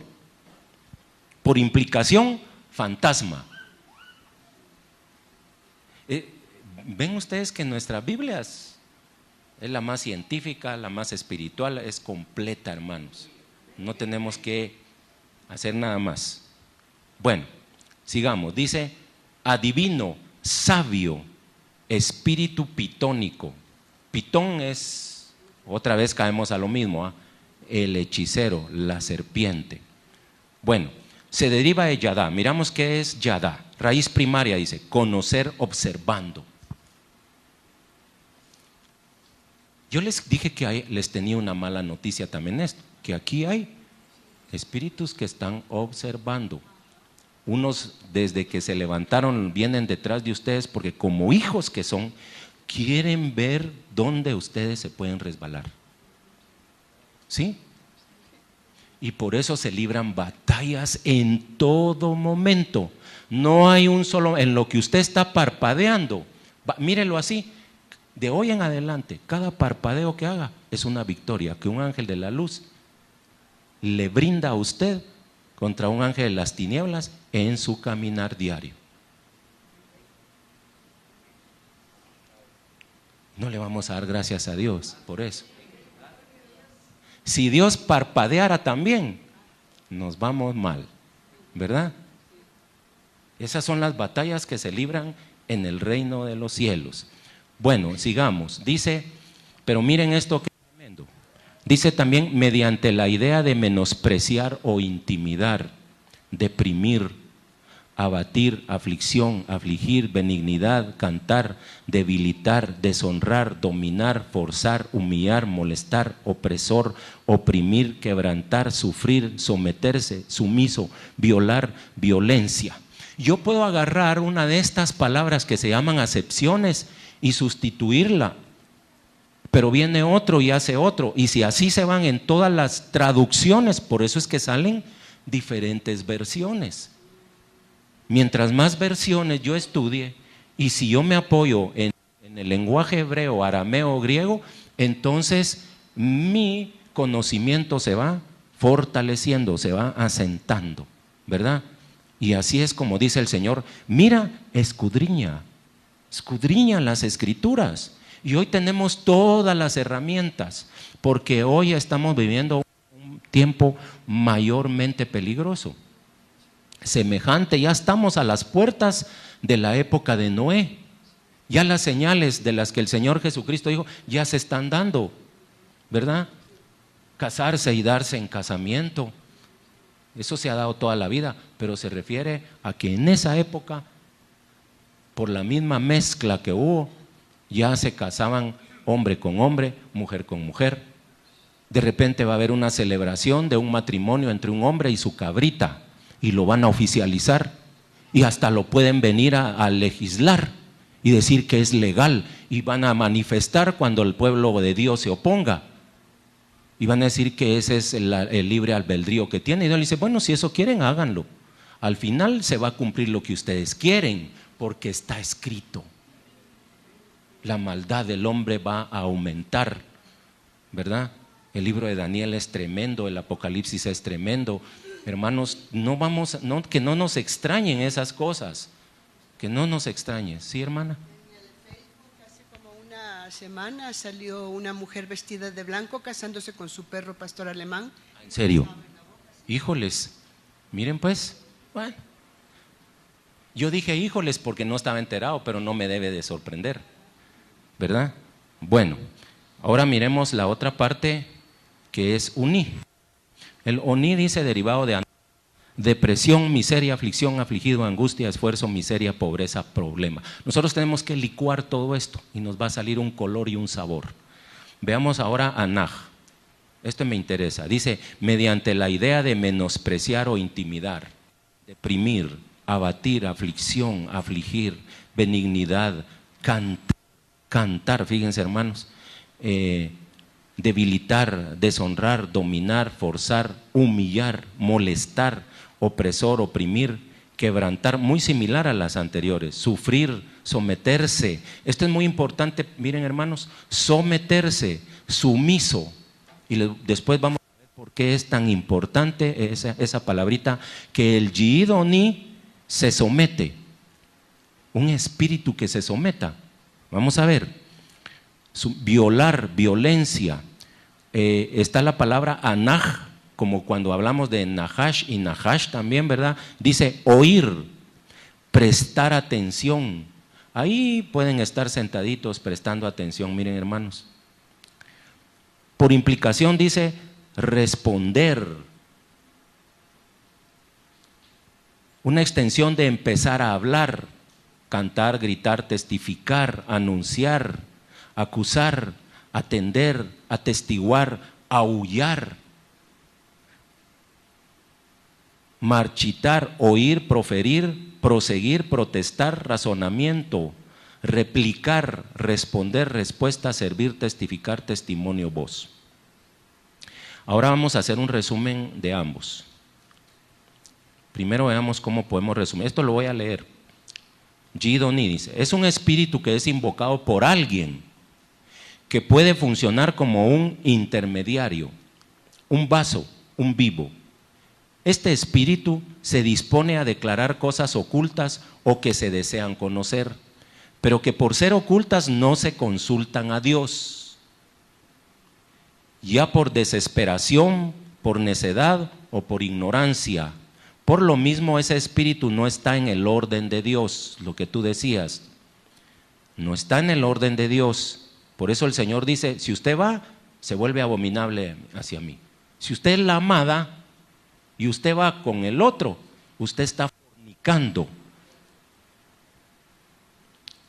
Por implicación, fantasma. Ven ustedes que nuestras Biblias es la más científica, la más espiritual, es completa, hermanos. No tenemos que hacer nada más. Bueno, sigamos. Dice, adivino, sabio, espíritu pitónico. Pitón es, otra vez caemos a lo mismo, el hechicero, la serpiente. Bueno, se deriva de Yadá. Miramos qué es Yadá. Raíz primaria dice, conocer observando. Yo les dije que les tenía una mala noticia también esto, que aquí hay espíritus que están observando. Unos desde que se levantaron vienen detrás de ustedes porque como hijos que son, quieren ver dónde ustedes se pueden resbalar. ¿Sí? Y por eso se libran batallas en todo momento. No hay un solo, en lo que usted está parpadeando, mírelo así, de hoy en adelante, cada parpadeo que haga es una victoria que un ángel de la luz le brinda a usted contra un ángel de las tinieblas en su caminar diario. No le vamos a dar gracias a Dios por eso. Si Dios parpadeara también, nos vamos mal, ¿verdad? Esas son las batallas que se libran en el reino de los cielos. Bueno, sigamos. Dice, pero miren esto que es tremendo. Dice también, mediante la idea de menospreciar o intimidar, deprimir, abatir, aflicción, afligir, benignidad, cantar, debilitar, deshonrar, dominar, forzar, humillar, molestar, opresor, oprimir, quebrantar, sufrir, someterse, sumiso, violar, violencia. Yo puedo agarrar una de estas palabras que se llaman acepciones y sustituirla, pero viene otro y hace otro, y si así se van en todas las traducciones, por eso es que salen diferentes versiones. Mientras más versiones yo estudie, y si yo me apoyo en el lenguaje hebreo, arameo o griego, entonces mi conocimiento se va fortaleciendo, se va asentando, ¿verdad? Y así es como dice el Señor, mira, escudriña las Escrituras. Y hoy tenemos todas las herramientas, porque hoy estamos viviendo un tiempo mayormente peligroso. Semejante, ya estamos a las puertas de la época de Noé. Ya las señales de las que el Señor Jesucristo dijo, ya se están dando, ¿verdad? Casarse y darse en casamiento. Eso se ha dado toda la vida, pero se refiere a que en esa época, por la misma mezcla que hubo, ya se casaban hombre con hombre, mujer con mujer. De repente va a haber una celebración de un matrimonio entre un hombre y su cabrita, y lo van a oficializar, y hasta lo pueden venir a legislar y decir que es legal, y van a manifestar cuando el pueblo de Dios se oponga. Y van a decir que ese es el libre albedrío que tiene. Y Dios le dice, bueno, si eso quieren, háganlo. Al final se va a cumplir lo que ustedes quieren, porque está escrito. La maldad del hombre va a aumentar, ¿verdad? El libro de Daniel es tremendo, el Apocalipsis es tremendo. Hermanos, que no nos extrañen esas cosas. Que no nos extrañen. ¿Sí, hermana? Semana salió una mujer vestida de blanco casándose con su perro pastor alemán. ¿En serio? Híjoles, miren pues, bueno, yo dije híjoles porque no estaba enterado, pero no me debe de sorprender, ¿verdad? Bueno, ahora miremos la otra parte que es uní. El uní dice derivado de depresión, miseria, aflicción, afligido, angustia, esfuerzo, miseria, pobreza, problema. Nosotros tenemos que licuar todo esto y nos va a salir un color y un sabor. Veamos ahora anaj. Esto me interesa. Dice, mediante la idea de menospreciar o intimidar, deprimir, abatir, aflicción, afligir, benignidad, cantar, fíjense hermanos, debilitar, deshonrar, dominar, forzar, humillar, molestar, opresor, oprimir, quebrantar, muy similar a las anteriores, sufrir, someterse. Esto es muy importante, miren hermanos, someterse, sumiso. Y después vamos a ver por qué es tan importante esa palabrita, que el Yidoni se somete, un espíritu que se someta. Vamos a ver, violar, violencia. Está la palabra anaj, como cuando hablamos de Nahash y Nahash también, ¿verdad? Dice oír, prestar atención. Ahí pueden estar sentaditos prestando atención, miren hermanos. Por implicación dice responder. Una extensión de empezar a hablar, cantar, gritar, testificar, anunciar, acusar, atender, atestiguar, aullar. Marchitar, oír, proferir, proseguir, protestar, razonamiento, replicar, responder, respuesta, servir, testificar, testimonio, voz. Ahora vamos a hacer un resumen de ambos. Primero veamos cómo podemos resumir. Esto lo voy a leer. Yidoni dice, es un espíritu que es invocado por alguien que puede funcionar como un intermediario, un vaso, un vivo. Este espíritu se dispone a declarar cosas ocultas o que se desean conocer, pero que por ser ocultas no se consultan a Dios, ya por desesperación, por necedad o por ignorancia. Por lo mismo ese espíritu no está en el orden de Dios, lo que tú decías, no está en el orden de Dios. Por eso el Señor dice, si usted va, se vuelve abominable hacia mí. Si usted es la amada y usted va con el otro, usted está fornicando.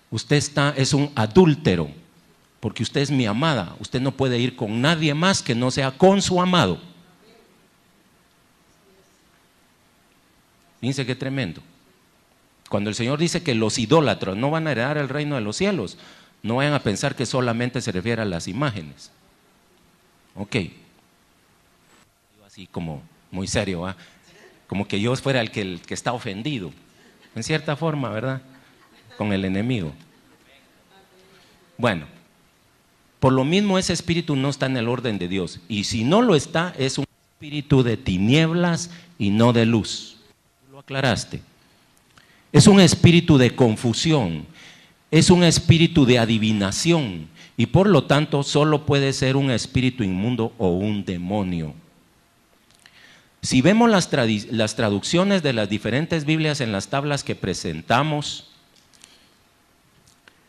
Usted es un adúltero, porque usted es mi amada. Usted no puede ir con nadie más que no sea con su amado. Fíjense qué tremendo. Cuando el Señor dice que los idólatras no van a heredar el reino de los cielos, no vayan a pensar que solamente se refiere a las imágenes. Ok. Así como muy serio, ¿eh? Como que yo fuera el que está ofendido, en cierta forma, ¿verdad? Con el enemigo. Bueno, por lo mismo ese espíritu no está en el orden de Dios, y si no lo está, es un espíritu de tinieblas y no de luz. Tú lo aclaraste. Es un espíritu de confusión, es un espíritu de adivinación, y por lo tanto solo puede ser un espíritu inmundo o un demonio. Si vemos las traducciones de las diferentes Biblias en las tablas que presentamos,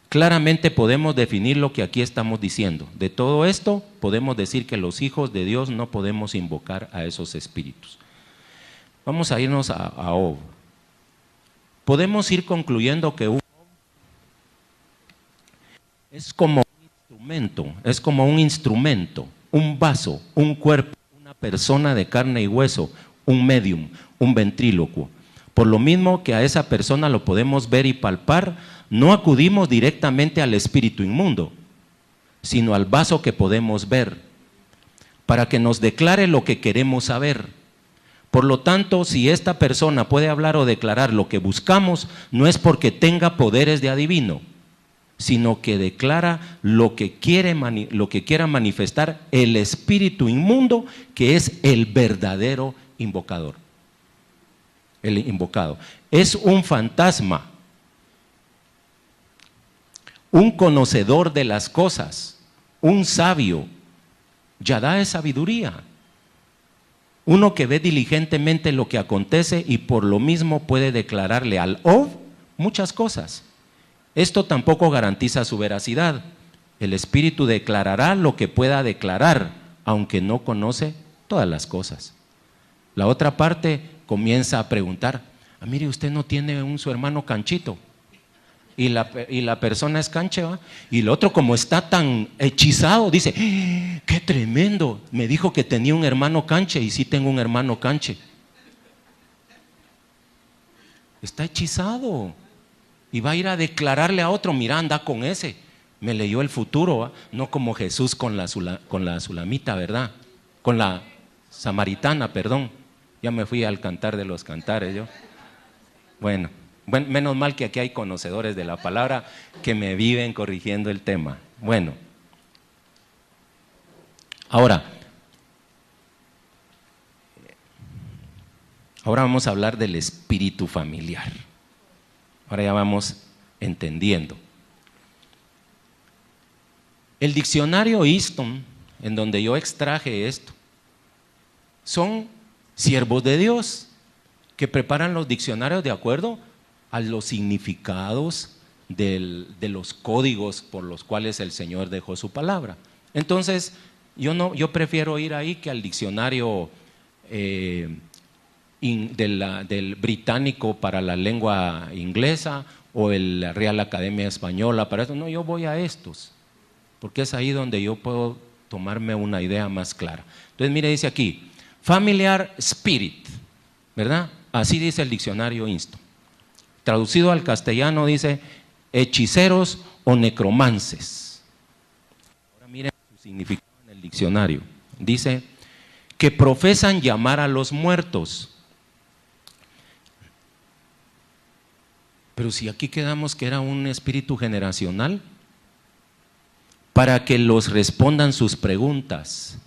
claramente podemos definir lo que aquí estamos diciendo. De todo esto podemos decir que los hijos de Dios no podemos invocar a esos espíritus. Vamos a irnos a Job. Podemos ir concluyendo que es como un instrumento, un vaso, un cuerpo, una persona de carne y hueso, un medium, un ventrílocuo. Por lo mismo que a esa persona lo podemos ver y palpar, no acudimos directamente al espíritu inmundo, sino al vaso que podemos ver, para que nos declare lo que queremos saber. Por lo tanto, si esta persona puede hablar o declarar lo que buscamos, no es porque tenga poderes de adivino, sino que declara lo que quiera manifestar el espíritu inmundo, que es el verdadero invocador. El invocado es un fantasma, un conocedor de las cosas, un sabio. Yadá es sabiduría. Uno que ve diligentemente lo que acontece y por lo mismo puede declararle al Ob muchas cosas. Esto tampoco garantiza su veracidad. El espíritu declarará lo que pueda declarar, aunque no conoce todas las cosas. La otra parte comienza a preguntar, mire, usted no tiene su hermano Canchito, y la persona es Canche, ¿va? Y el otro, como está tan hechizado, dice, ¡qué tremendo! Me dijo que tenía un hermano Canche, y sí tengo un hermano Canche. Está hechizado, y va a ir a declararle a otro, mira, anda con ese, me leyó el futuro, ¿va? No como Jesús con la sulamita, ¿verdad? Con la samaritana, perdón. Ya me fui al cantar de los cantares yo. Bueno, menos mal que aquí hay conocedores de la palabra que me viven corrigiendo el tema. Bueno, ahora vamos a hablar del espíritu familiar. Ahora ya vamos entendiendo. El diccionario Easton, en donde yo extraje esto, son siervos de Dios que preparan los diccionarios de acuerdo a los significados de los códigos por los cuales el Señor dejó su palabra. Entonces, yo prefiero ir ahí que al diccionario del británico para la lengua inglesa o la Real Academia Española para eso. No, yo voy a estos, porque es ahí donde yo puedo tomarme una idea más clara. Entonces, mire, dice aquí, familiar spirit, ¿verdad? Así dice el diccionario Easton. Traducido al castellano dice hechiceros o necromances. Ahora miren su significado en el diccionario. Dice que profesan llamar a los muertos. Pero si aquí quedamos que era un espíritu generacional, para que los respondan sus preguntas.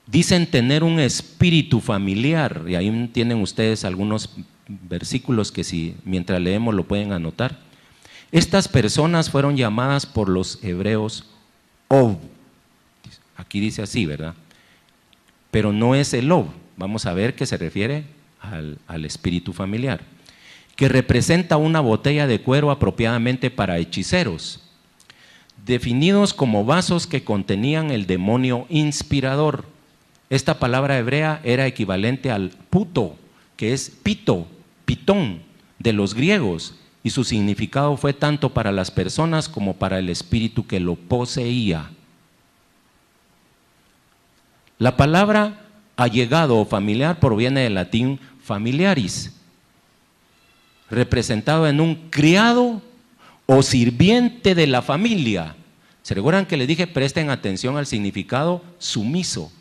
Dicen tener un espíritu familiar, y ahí tienen ustedes algunos versículos que si mientras leemos lo pueden anotar. Estas personas fueron llamadas por los hebreos Ob. Aquí dice así, ¿verdad? Pero no es el Ob. Vamos a ver que se refiere al espíritu familiar, que representa una botella de cuero apropiadamente para hechiceros, definidos como vasos que contenían el demonio inspirador. Esta palabra hebrea era equivalente al puto, que es pito, pitón, de los griegos, y su significado fue tanto para las personas como para el espíritu que lo poseía. La palabra allegado o familiar proviene del latín familiaris, representado en un criado o sirviente de la familia. ¿Se recuerdan que les dije presten atención al significado sumiso?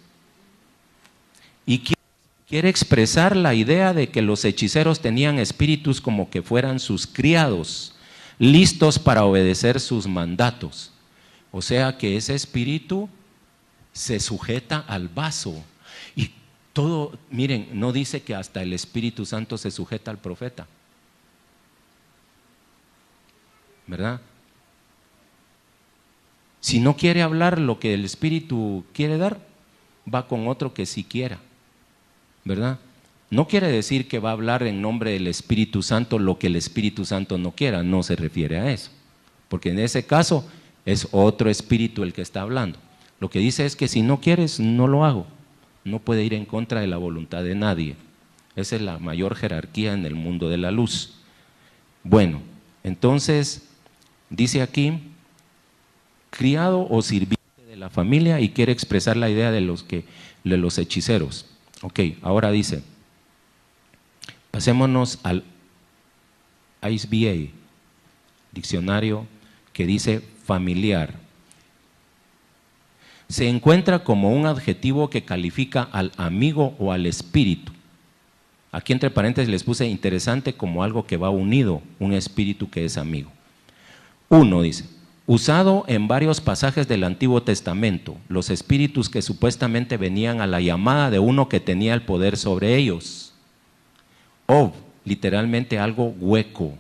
Y quiere expresar la idea de que los hechiceros tenían espíritus como que fueran sus criados, listos para obedecer sus mandatos. O sea que ese espíritu se sujeta al vaso. Y todo, miren, no dice que hasta el Espíritu Santo se sujeta al profeta, ¿verdad? Si no quiere hablar lo que el Espíritu quiere dar, va con otro que sí quiera, ¿verdad? No quiere decir que va a hablar en nombre del Espíritu Santo lo que el Espíritu Santo no quiera, no se refiere a eso, porque en ese caso es otro espíritu el que está hablando. Lo que dice es que si no quieres, no lo hago. No puede ir en contra de la voluntad de nadie. Esa es la mayor jerarquía en el mundo de la luz. Bueno, entonces dice aquí, criado o sirviente de la familia, y quiere expresar la idea de los hechiceros. Ok, ahora dice, pasémonos al ISBA, diccionario que dice familiar. Se encuentra como un adjetivo que califica al amigo o al espíritu. Aquí entre paréntesis les puse interesante como algo que va unido, un espíritu que es amigo. Uno dice, usado en varios pasajes del Antiguo Testamento, los espíritus que supuestamente venían a la llamada de uno que tenía el poder sobre ellos. Ob, literalmente algo hueco.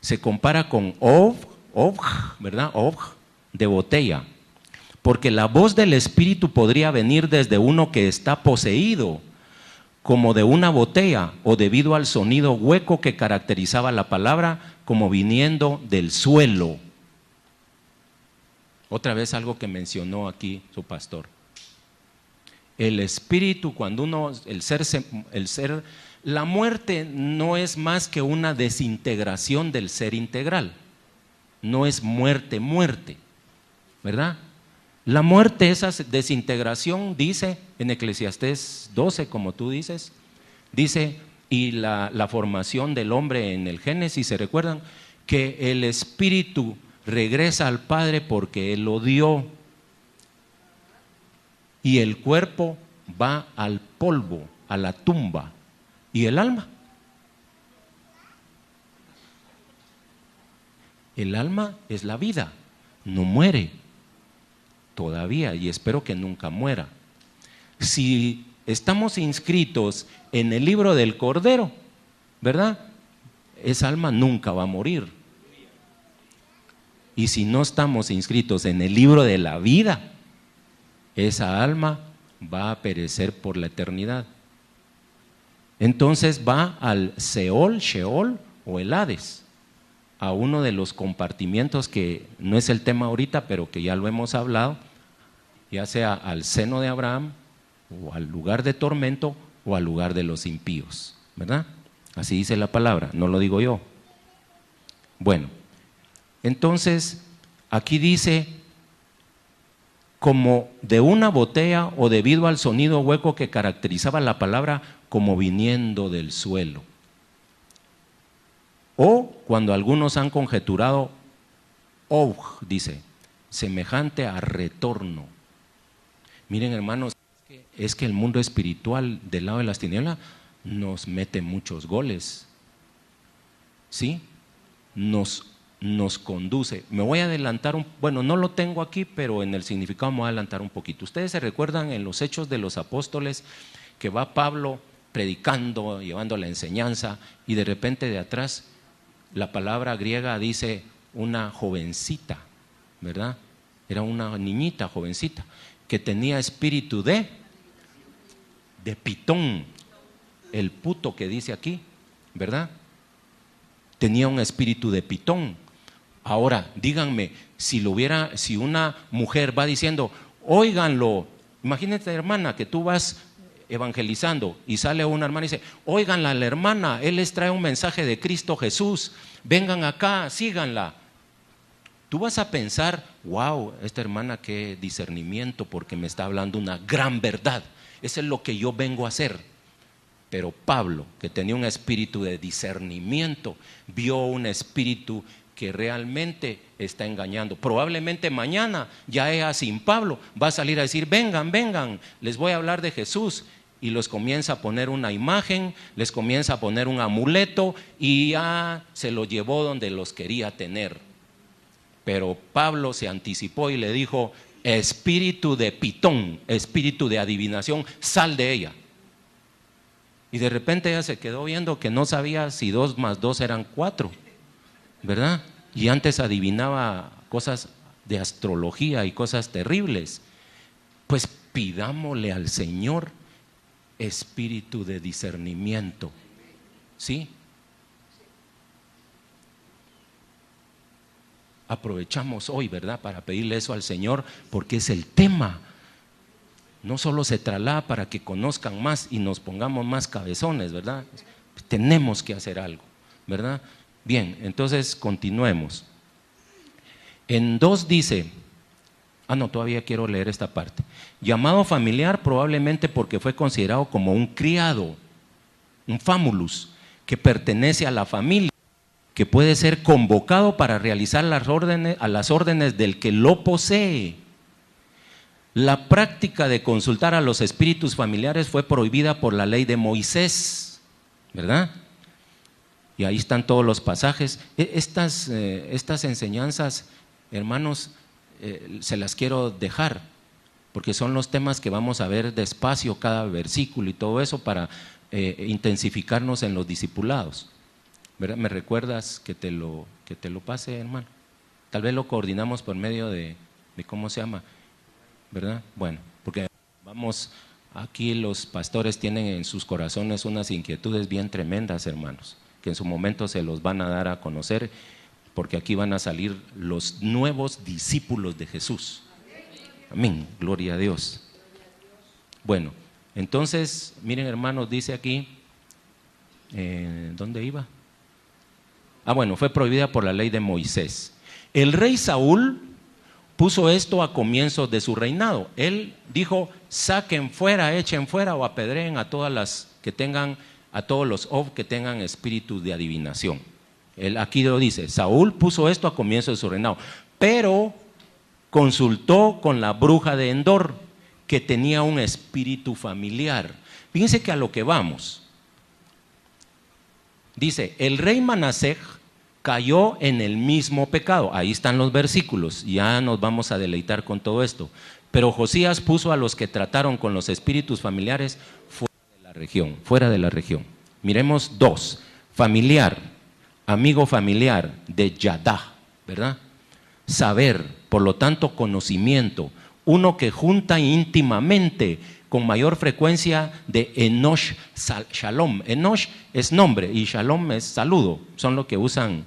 Se compara con ob, ¿verdad? Ob, de botella. Porque la voz del espíritu podría venir desde uno que está poseído, como de una botella, o debido al sonido hueco que caracterizaba la palabra, como viniendo del suelo. Otra vez algo que mencionó aquí su pastor. El espíritu, cuando uno, la muerte no es más que una desintegración del ser integral. No es muerte, ¿verdad? La muerte, esa desintegración, dice en Eclesiastés 12, como tú dices, dice, y la formación del hombre en el Génesis, ¿se recuerdan? Que el espíritu regresa al Padre porque Él lo dio, y el cuerpo va al polvo, a la tumba, y el alma es la vida, no muere todavía, y espero que nunca muera. Si estamos inscritos en el libro del Cordero, ¿verdad? Esa alma nunca va a morir. Y si no estamos inscritos en el libro de la vida, esa alma va a perecer por la eternidad. Entonces va al Seol, Sheol o el Hades, a uno de los compartimientos que no es el tema ahorita, pero que ya lo hemos hablado, ya sea al seno de Abraham, o al lugar de tormento, o al lugar de los impíos, ¿verdad? Así dice la palabra, no lo digo yo. Bueno, entonces aquí dice, como de una botella, o debido al sonido hueco que caracterizaba la palabra, como viniendo del suelo. O cuando algunos han conjeturado, dice, semejante a retorno. Miren, hermanos, es que el mundo espiritual del lado de las tinieblas nos mete muchos goles, ¿sí? Nos conduce. Me voy a adelantar bueno, no lo tengo aquí, pero en el significado me voy a adelantar un poquito. Ustedes se recuerdan en los Hechos de los Apóstoles que va Pablo predicando, llevando la enseñanza, y de repente de atrás la palabra griega dice una jovencita, ¿verdad? Era una niñita, jovencita, que tenía espíritu de pitón, el puto que dice aquí, ¿verdad? Tenía un espíritu de pitón. Ahora, díganme, si una mujer va diciendo, óiganlo, imagínate, hermana, que tú vas evangelizando y sale una hermana y dice, óiganla a la hermana, él les trae un mensaje de Cristo Jesús, vengan acá, síganla. Tú vas a pensar, wow, esta hermana qué discernimiento, porque me está hablando una gran verdad, eso es lo que yo vengo a hacer. Pero Pablo, que tenía un espíritu de discernimiento, vio un espíritu que realmente está engañando. Probablemente mañana ya ella sin Pablo va a salir a decir, vengan, vengan, les voy a hablar de Jesús, y los comienza a poner una imagen, les comienza a poner un amuleto y ya se lo llevó donde los quería tener. Pero Pablo se anticipó y le dijo, espíritu de pitón, espíritu de adivinación, sal de ella. Y de repente ella se quedó viendo que no sabía si 2 más 2 eran 4, ¿verdad? Y antes adivinaba cosas de astrología y cosas terribles. Pues pidámosle al Señor espíritu de discernimiento, ¿sí? Aprovechamos hoy, ¿verdad?, para pedirle eso al Señor, porque es el tema. No solo se traslada para que conozcan más y nos pongamos más cabezones, ¿verdad? Tenemos que hacer algo, ¿verdad? Bien, entonces continuemos. En 2 dice, todavía quiero leer esta parte. Llamado familiar probablemente porque fue considerado como un criado, un famulus, que pertenece a la familia, que puede ser convocado para realizar las órdenes del que lo posee. La práctica de consultar a los espíritus familiares fue prohibida por la ley de Moisés, ¿verdad? Y ahí están todos los pasajes. Estas enseñanzas, hermanos, se las quiero dejar, porque son los temas que vamos a ver despacio cada versículo y todo eso para intensificarnos en los discipulados, ¿verdad? ¿Me recuerdas que te lo pase, hermano? Tal vez lo coordinamos por medio de ¿cómo se llama? ¿Verdad? Bueno, porque aquí los pastores tienen en sus corazones unas inquietudes bien tremendas, hermanos, que en su momento se los van a dar a conocer, porque aquí van a salir los nuevos discípulos de Jesús. Amén, gloria a Dios. Bueno, entonces, miren, hermanos, dice aquí, ¿dónde iba? Bueno, fue prohibida por la ley de Moisés. El rey Saúl puso esto a comienzos de su reinado. Él dijo, saquen fuera, echen fuera o apedreen a todos los que tengan espíritu de adivinación. Él aquí lo dice, Saúl puso esto a comienzos de su reinado, pero consultó con la bruja de Endor, que tenía un espíritu familiar. Fíjense que a lo que vamos. Dice, el rey Manasés cayó en el mismo pecado. Ahí están los versículos, ya nos vamos a deleitar con todo esto. Pero Josías puso a los que trataron con los espíritus familiares fuera de la región. Miremos 2, familiar, amigo familiar de Yadá, ¿verdad? Saber, por lo tanto conocimiento, uno que junta íntimamente con mayor frecuencia de Enosh Shalom. Enosh es nombre y Shalom es saludo, son lo que usan,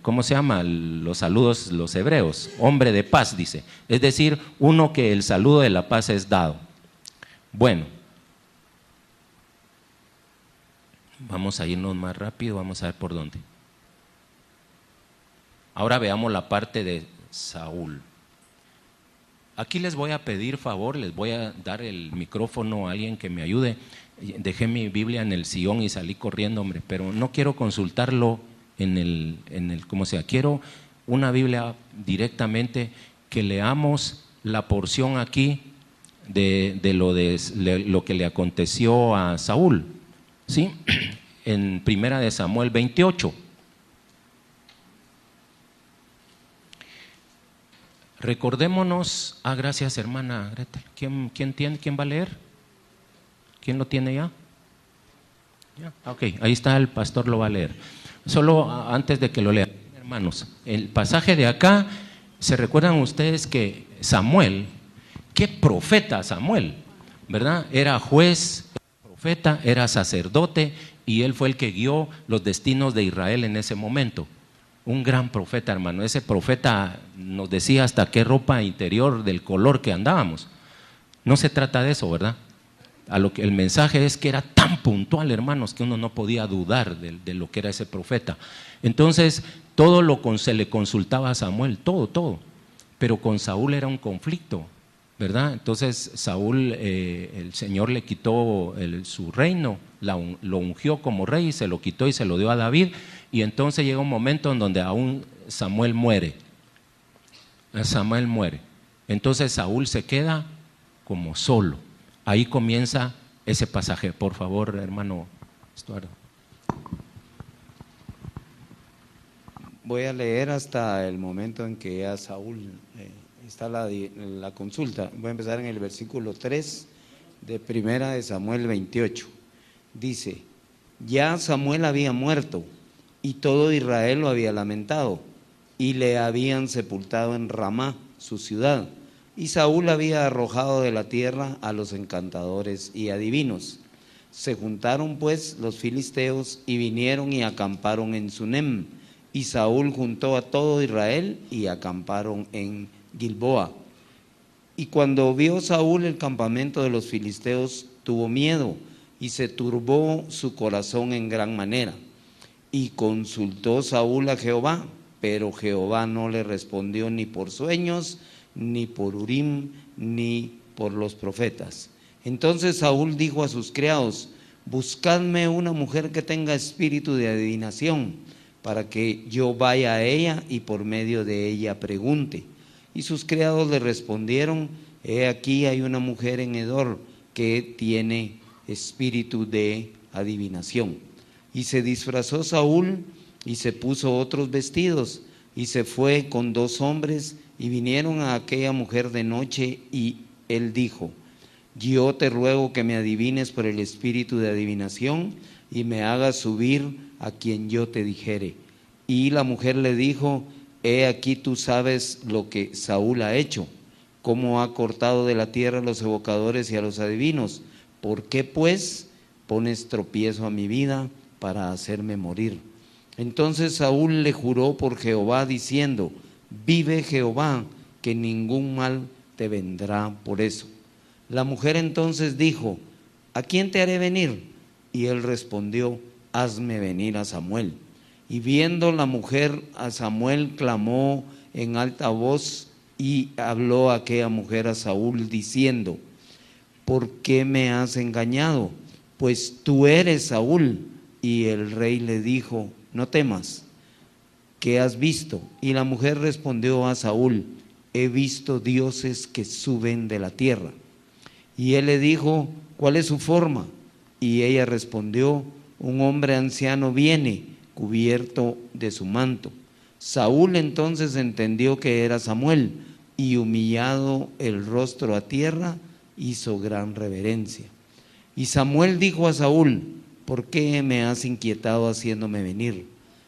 ¿cómo se llama? Los saludos, los hebreos, hombre de paz, dice. Es decir, uno que el saludo de la paz es dado. Bueno, vamos a irnos más rápido, vamos a ver por dónde. Ahora veamos la parte de Saúl. Aquí les voy a pedir favor, les voy a dar el micrófono a alguien que me ayude. Dejé mi Biblia en el sillón y salí corriendo, hombre, pero no quiero consultarlo en el como sea, quiero una Biblia directamente, que leamos la porción aquí de lo que le aconteció a Saúl, ¿sí? En Primera de Samuel 28. Recordémonos, gracias hermana Greta. ¿Quién va a leer? ¿Quién lo tiene ya? Ok, ahí está, el pastor lo va a leer. solo antes de que lo lean, hermanos, el pasaje de acá, ¿se recuerdan ustedes que Samuel, qué profeta Samuel, ¿verdad? Era juez, era profeta, era sacerdote y él fue el que guió los destinos de Israel en ese momento. Un gran profeta, hermano. Ese profeta nos decía hasta qué ropa interior del color que andábamos. No se trata de eso, ¿verdad? A lo que el mensaje es que era tan puntual, hermanos, que uno no podía dudar de lo que era ese profeta. Entonces, todo se le consultaba a Samuel, todo. Pero con Saúl era un conflicto, ¿verdad? Entonces, Saúl, el Señor le quitó su reino, lo ungió como rey, se lo quitó y se lo dio a David. Y entonces llega un momento en donde aún Samuel muere. Samuel muere. Entonces, Saúl se queda como solo. Ahí comienza ese pasaje. Por favor, hermano Estuardo. Voy a leer hasta el momento en que ya Saúl está la consulta. Voy a empezar en el versículo 3 de primera de Samuel 28. Dice: ya Samuel había muerto y todo Israel lo había lamentado y le habían sepultado en Ramá, su ciudad. Y Saúl había arrojado de la tierra a los encantadores y adivinos. Se juntaron pues los filisteos y vinieron y acamparon en Sunem. Y Saúl juntó a todo Israel y acamparon en Gilboa. Y cuando vio Saúl el campamento de los filisteos, tuvo miedo y se turbó su corazón en gran manera. Y consultó Saúl a Jehová, pero Jehová no le respondió ni por sueños, ni por Urim, ni por los profetas. Entonces Saúl dijo a sus criados: buscadme una mujer que tenga espíritu de adivinación, para que yo vaya a ella y por medio de ella pregunte. Y sus criados le respondieron: he aquí hay una mujer en Edor que tiene espíritu de adivinación. Y se disfrazó Saúl y se puso otros vestidos y se fue con 2 hombres y vinieron a aquella mujer de noche y él dijo: yo te ruego que me adivines por el espíritu de adivinación y me hagas subir a quien yo te dijere. Y la mujer le dijo: he aquí tú sabes lo que Saúl ha hecho, cómo ha cortado de la tierra a los evocadores y a los adivinos. ¿Por qué pues pones tropiezo a mi vida para hacerme morir? Entonces Saúl le juró por Jehová diciendo: vive Jehová, que ningún mal te vendrá por eso. La mujer entonces dijo: ¿a quién te haré venir? Y él respondió: hazme venir a Samuel. Y viendo la mujer a Samuel, clamó en alta voz y habló aquella mujer a Saúl diciendo: ¿por qué me has engañado? Pues tú eres Saúl. Y el rey le dijo: no temas. ¿Qué has visto? Y la mujer respondió a Saúl: he visto dioses que suben de la tierra. Y él le dijo: ¿cuál es su forma? Y ella respondió: un hombre anciano viene, cubierto de su manto. Saúl entonces entendió que era Samuel, y humillado el rostro a tierra, hizo gran reverencia. Y Samuel dijo a Saúl: ¿por qué me has inquietado haciéndome venir?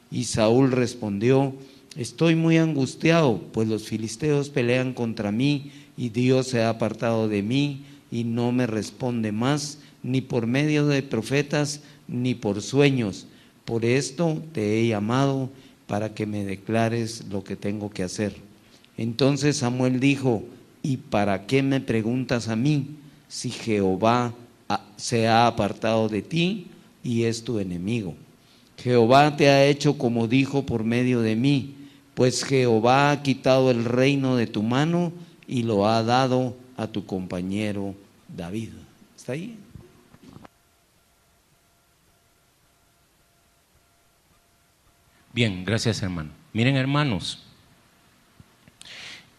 Y Saúl respondió: estoy muy angustiado, pues los filisteos pelean contra mí, y Dios se ha apartado de mí, y no me responde más, ni por medio de profetas, ni por sueños. Por esto te he llamado, para que me declares lo que tengo que hacer. Entonces Samuel dijo: ¿y para qué me preguntas a mí, si Jehová se ha apartado de ti y es tu enemigo? Jehová te ha hecho como dijo por medio de mí, pues Jehová ha quitado el reino de tu mano y lo ha dado a tu compañero David. ¿Está ahí? Bien, gracias, hermano. Miren, hermanos,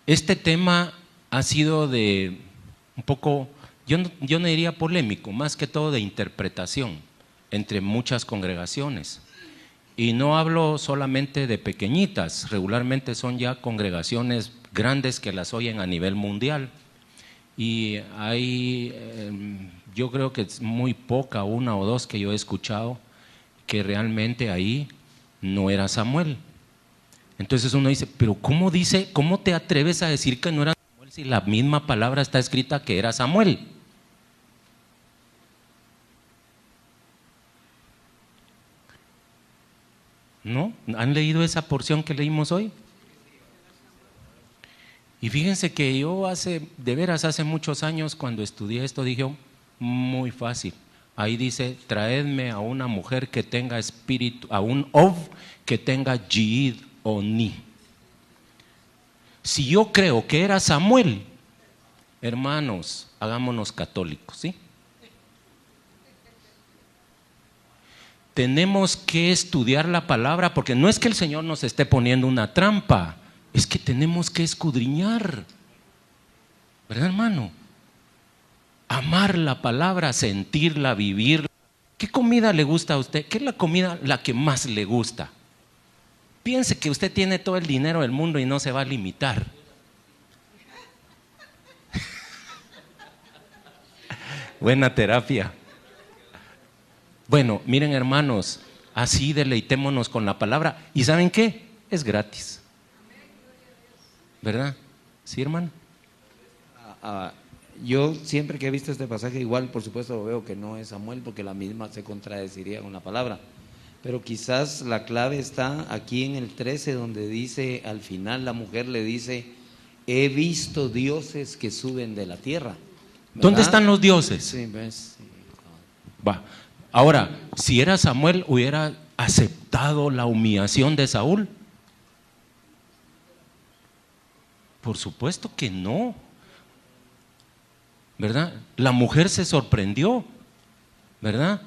este tema ha sido de un poco, yo no diría polémico, más que todo de interpretación entre muchas congregaciones. Y no hablo solamente de pequeñitas, regularmente son ya congregaciones grandes que las oyen a nivel mundial. Y hay, yo creo que es muy poca, 1 o 2 que yo he escuchado, que realmente ahí no era Samuel. Entonces uno dice, pero ¿cómo te atreves a decir que no era Samuel si la misma palabra está escrita que era Samuel? ¿No? ¿Han leído esa porción que leímos hoy? Y fíjense que yo hace muchos años cuando estudié esto dije, muy fácil. Ahí dice, traedme a una mujer que tenga espíritu, a un Ov que tenga Yid o Ni. Si yo creo que era Samuel, hermanos, hagámonos católicos, ¿sí? Tenemos que estudiar la palabra porque no es que el Señor nos esté poniendo una trampa, es que tenemos que escudriñar, ¿verdad, hermano? Amar la palabra, sentirla, vivirla. ¿Qué comida le gusta a usted? ¿Qué es la comida la que más le gusta? Piense que usted tiene todo el dinero del mundo y no se va a limitar. Buena terapia. Bueno, miren hermanos, así deleitémonos con la palabra. ¿Y saben qué? Es gratis. ¿Verdad? ¿Sí, hermano? Yo siempre que he visto este pasaje, igual por supuesto veo que no es Samuel porque la misma se contradeciría con la palabra. Pero quizás la clave está aquí en el 13 donde dice, al final la mujer le dice, he visto dioses que suben de la tierra. ¿Verdad? ¿Dónde están los dioses? Sí, ves. Sí. Va. Ahora, si era Samuel, ¿hubiera aceptado la humillación de Saúl? Por supuesto que no, ¿verdad? La mujer se sorprendió, ¿verdad?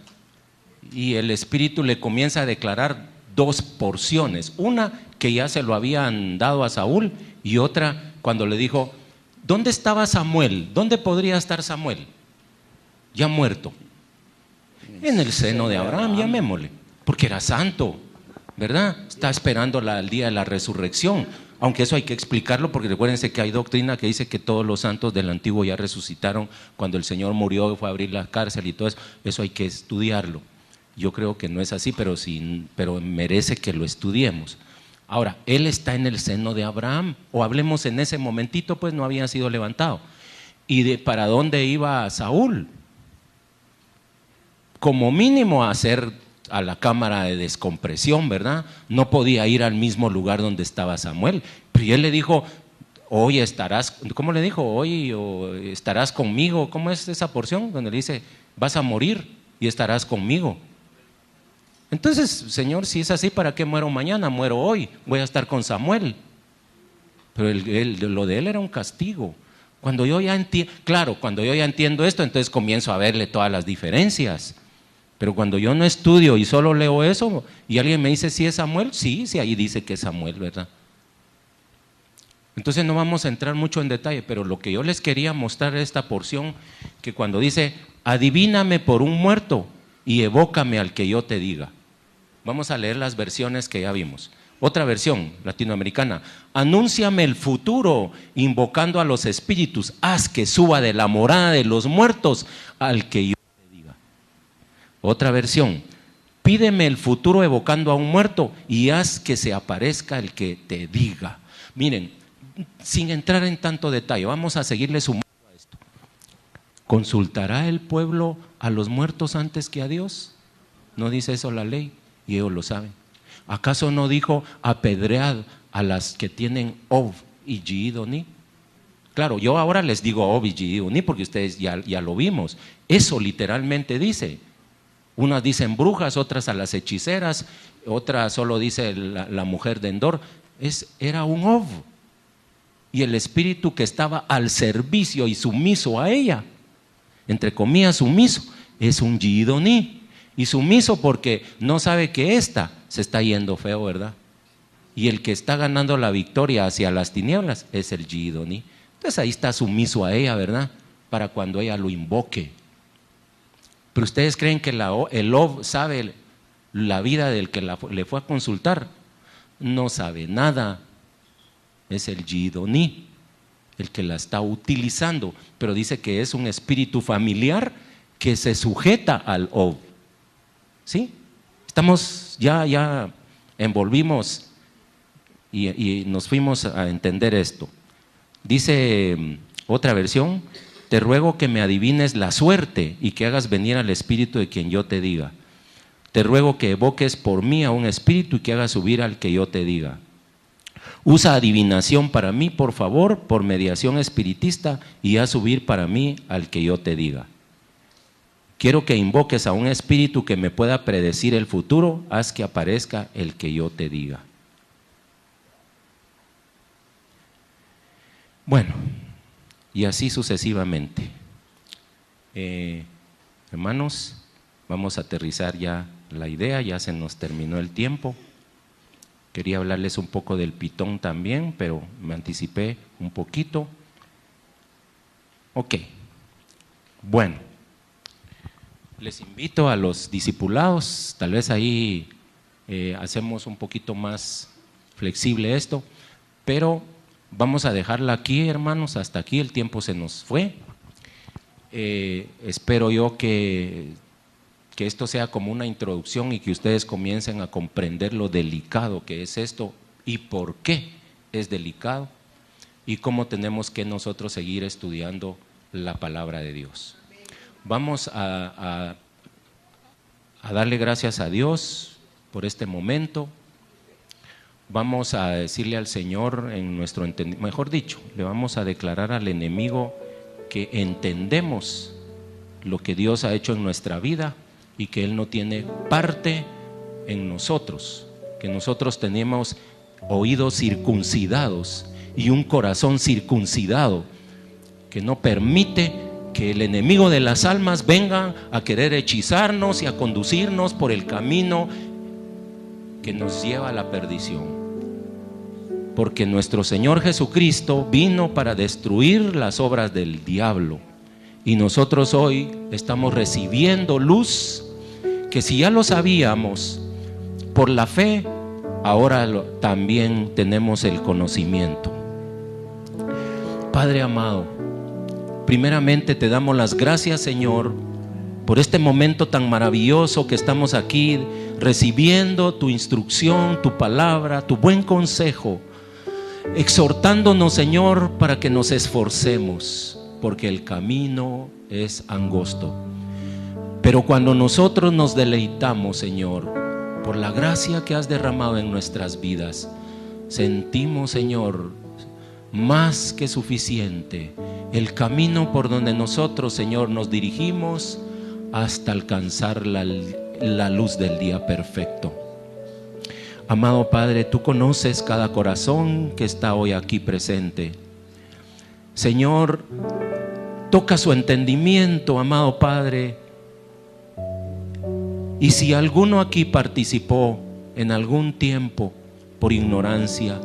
Y el Espíritu le comienza a declarar dos porciones, una que ya se lo habían dado a Saúl y otra cuando le dijo, ¿dónde estaba Samuel? ¿Dónde podría estar Samuel? Ya muerto. En el seno de Abraham, llamémosle, porque era santo, ¿verdad? Está esperando el día de la resurrección, aunque eso hay que explicarlo porque recuérdense que hay doctrina que dice que todos los santos del antiguo ya resucitaron cuando el Señor murió, fue a abrir la cárcel y todo eso, eso hay que estudiarlo. Yo creo que no es así, pero merece que lo estudiemos. Ahora, él está en el seno de Abraham, o hablemos en ese momentito, pues no había sido levantado. ¿Y para dónde iba Saúl? Como mínimo a la cámara de descompresión, ¿verdad? No podía ir al mismo lugar donde estaba Samuel. Pero él le dijo, hoy estarás, ¿cómo le dijo? Hoy estarás conmigo. ¿Cómo es esa porción? Donde le dice, vas a morir y estarás conmigo. Entonces, Señor, si es así, ¿para qué muero mañana? Muero hoy, voy a estar con Samuel. Pero lo de él era un castigo. Cuando yo ya entiendo esto, entonces comienzo a verle todas las diferencias. Pero cuando yo no estudio y solo leo eso, y alguien me dice, ¿sí es Samuel? Sí, ahí dice que es Samuel, ¿verdad? Entonces no vamos a entrar mucho en detalle, pero lo que yo les quería mostrar es esta porción, que cuando dice, adivíname por un muerto y evócame al que yo te diga. Vamos a leer las versiones que ya vimos. Otra versión latinoamericana, anúnciame el futuro invocando a los espíritus, haz que suba de la morada de los muertos al que yo te diga. Otra versión, pídeme el futuro evocando a un muerto y haz que se aparezca el que te diga. Miren, sin entrar en tanto detalle, vamos a seguirle sumando a esto. ¿Consultará el pueblo a los muertos antes que a Dios? ¿No dice eso la ley? Y ellos lo saben. ¿Acaso no dijo apedread a las que tienen Ov y Yidoni? Claro, yo ahora les digo Ov y Yidoni porque ustedes ya lo vimos. Eso literalmente dice. Unas dicen brujas, otras a las hechiceras, otra solo dice la mujer de Endor. Era un Ov. Y el espíritu que estaba al servicio y sumiso a ella, entre comillas sumiso, es un Yidoni. Y sumiso porque no sabe que ésta se está yendo feo, ¿verdad? Y el que está ganando la victoria hacia las tinieblas es el Yidoni. Entonces ahí está sumiso a ella, ¿verdad? Para cuando ella lo invoque. Pero ustedes creen que el Ov sabe la vida del que le fue a consultar. No sabe nada. Es el Yidoni el que la está utilizando. Pero dice que es un espíritu familiar que se sujeta al Ov. ¿Sí? Estamos ya envolvimos y nos fuimos a entender esto. Dice otra versión: te ruego que me adivines la suerte y que hagas venir al espíritu de quien yo te diga. Te ruego que evoques por mí a un espíritu y que hagas subir al que yo te diga. Usa adivinación para mí, por favor, por mediación espiritista, y haz subir para mí al que yo te diga. Quiero que invoques a un espíritu que me pueda predecir el futuro, haz que aparezca el que yo te diga. Bueno, y así sucesivamente. Hermanos, vamos a aterrizar ya la idea, ya se nos terminó el tiempo. Quería hablarles un poco del pitón también, pero me anticipé un poquito. Ok, bueno, les invito a los discipulados, tal vez ahí hacemos un poquito más flexible esto, pero vamos a dejarla aquí, hermanos, hasta aquí, el tiempo se nos fue. Espero yo que esto sea como una introducción y que ustedes comiencen a comprender lo delicado que es esto y por qué es delicado y cómo tenemos que nosotros seguir estudiando la palabra de Dios. Vamos a darle gracias a Dios por este momento. Vamos a decirle al Señor en nuestro entendimiento, mejor dicho, le vamos a declarar al enemigo que entendemos lo que Dios ha hecho en nuestra vida y que Él no tiene parte en nosotros, que nosotros tenemos oídos circuncidados y un corazón circuncidado que no permite que el enemigo de las almas venga a querer hechizarnos y a conducirnos por el camino que nos lleva a la perdición. Porque nuestro Señor Jesucristo vino para destruir las obras del diablo y nosotros hoy estamos recibiendo luz que si ya lo sabíamos por la fe, ahora también tenemos el conocimiento. Padre amado, primeramente te damos las gracias, Señor, por este momento tan maravilloso que estamos aquí recibiendo tu instrucción, tu palabra, tu buen consejo, exhortándonos, Señor, para que nos esforcemos, porque el camino es angosto. Pero cuando nosotros nos deleitamos, Señor, por la gracia que has derramado en nuestras vidas, sentimos, Señor, más que suficiente el camino por donde nosotros, Señor, nos dirigimos hasta alcanzar la luz del día perfecto. Amado Padre, tú conoces cada corazón que está hoy aquí presente. Señor, toca su entendimiento, amado Padre. Y si alguno aquí participó en algún tiempo por ignorancia,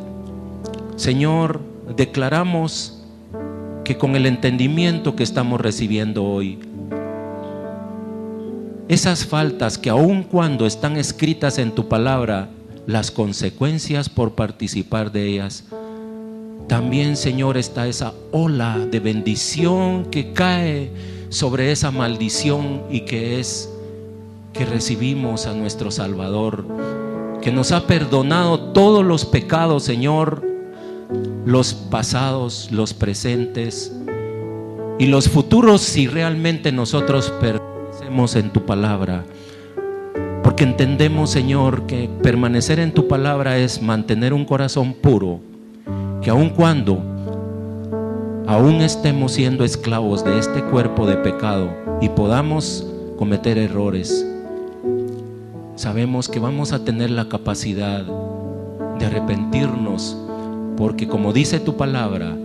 Señor, declaramos que con el entendimiento que estamos recibiendo hoy, esas faltas que aun cuando están escritas en tu palabra, las consecuencias por participar de ellas, también, Señor, está esa ola de bendición que cae sobre esa maldición y que es que recibimos a nuestro Salvador, que nos ha perdonado todos los pecados, Señor, los pasados, los presentes y los futuros, si realmente nosotros permanecemos en tu palabra. Porque entendemos, Señor, que permanecer en tu palabra es mantener un corazón puro, que aun cuando aún estemos siendo esclavos de este cuerpo de pecado y podamos cometer errores, sabemos que vamos a tener la capacidad de arrepentirnos, porque como dice tu palabra,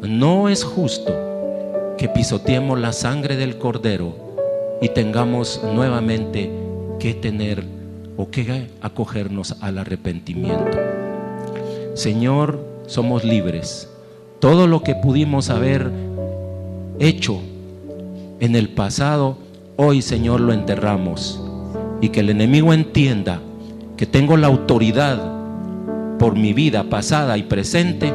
no es justo que pisoteemos la sangre del Cordero y tengamos nuevamente que tener o que acogernos al arrepentimiento. Señor, somos libres. Todo lo que pudimos haber hecho en el pasado, hoy, Señor, lo enterramos. Y que el enemigo entienda que tengo la autoridad por mi vida pasada y presente,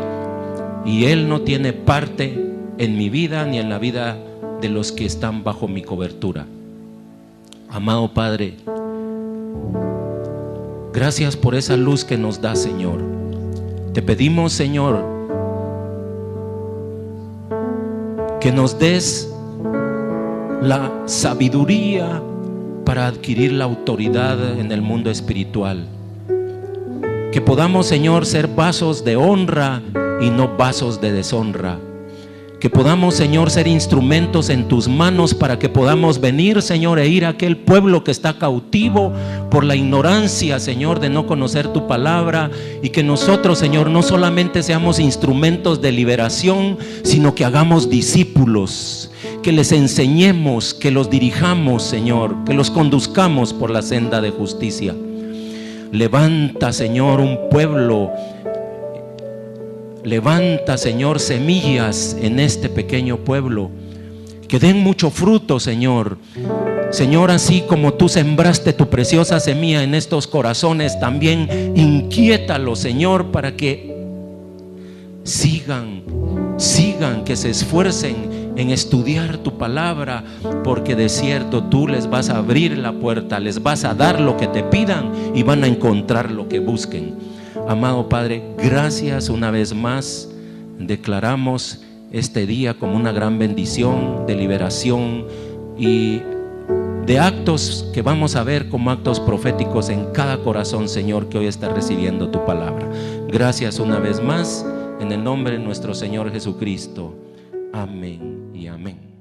y él no tiene parte en mi vida ni en la vida de los que están bajo mi cobertura. Amado Padre, Gracias por esa luz que nos da, Señor. Te pedimos, Señor, que nos des la sabiduría para adquirir la autoridad en el mundo espiritual. Que podamos, Señor, ser vasos de honra y no vasos de deshonra. Que podamos, Señor, ser instrumentos en tus manos para que podamos venir, Señor, e ir a aquel pueblo que está cautivo por la ignorancia, Señor, de no conocer tu palabra. Y que nosotros, Señor, no solamente seamos instrumentos de liberación, sino que hagamos discípulos, que les enseñemos, que los dirijamos, Señor, que los conduzcamos por la senda de justicia. Levanta, Señor, un pueblo. Levanta, Señor, semillas en este pequeño pueblo que den mucho fruto, Señor. Señor, así como tú sembraste tu preciosa semilla en estos corazones, también inquiétalos, Señor, para que sigan, que se esfuercen en estudiar tu palabra, porque de cierto tú les vas a abrir la puerta, les vas a dar lo que te pidan y van a encontrar lo que busquen. Amado Padre, gracias una vez más. Declaramos este día como una gran bendición de liberación y de actos que vamos a ver como actos proféticos en cada corazón, Señor, que hoy está recibiendo tu palabra. Gracias una vez más, en el nombre de nuestro Señor Jesucristo. Amén y amén.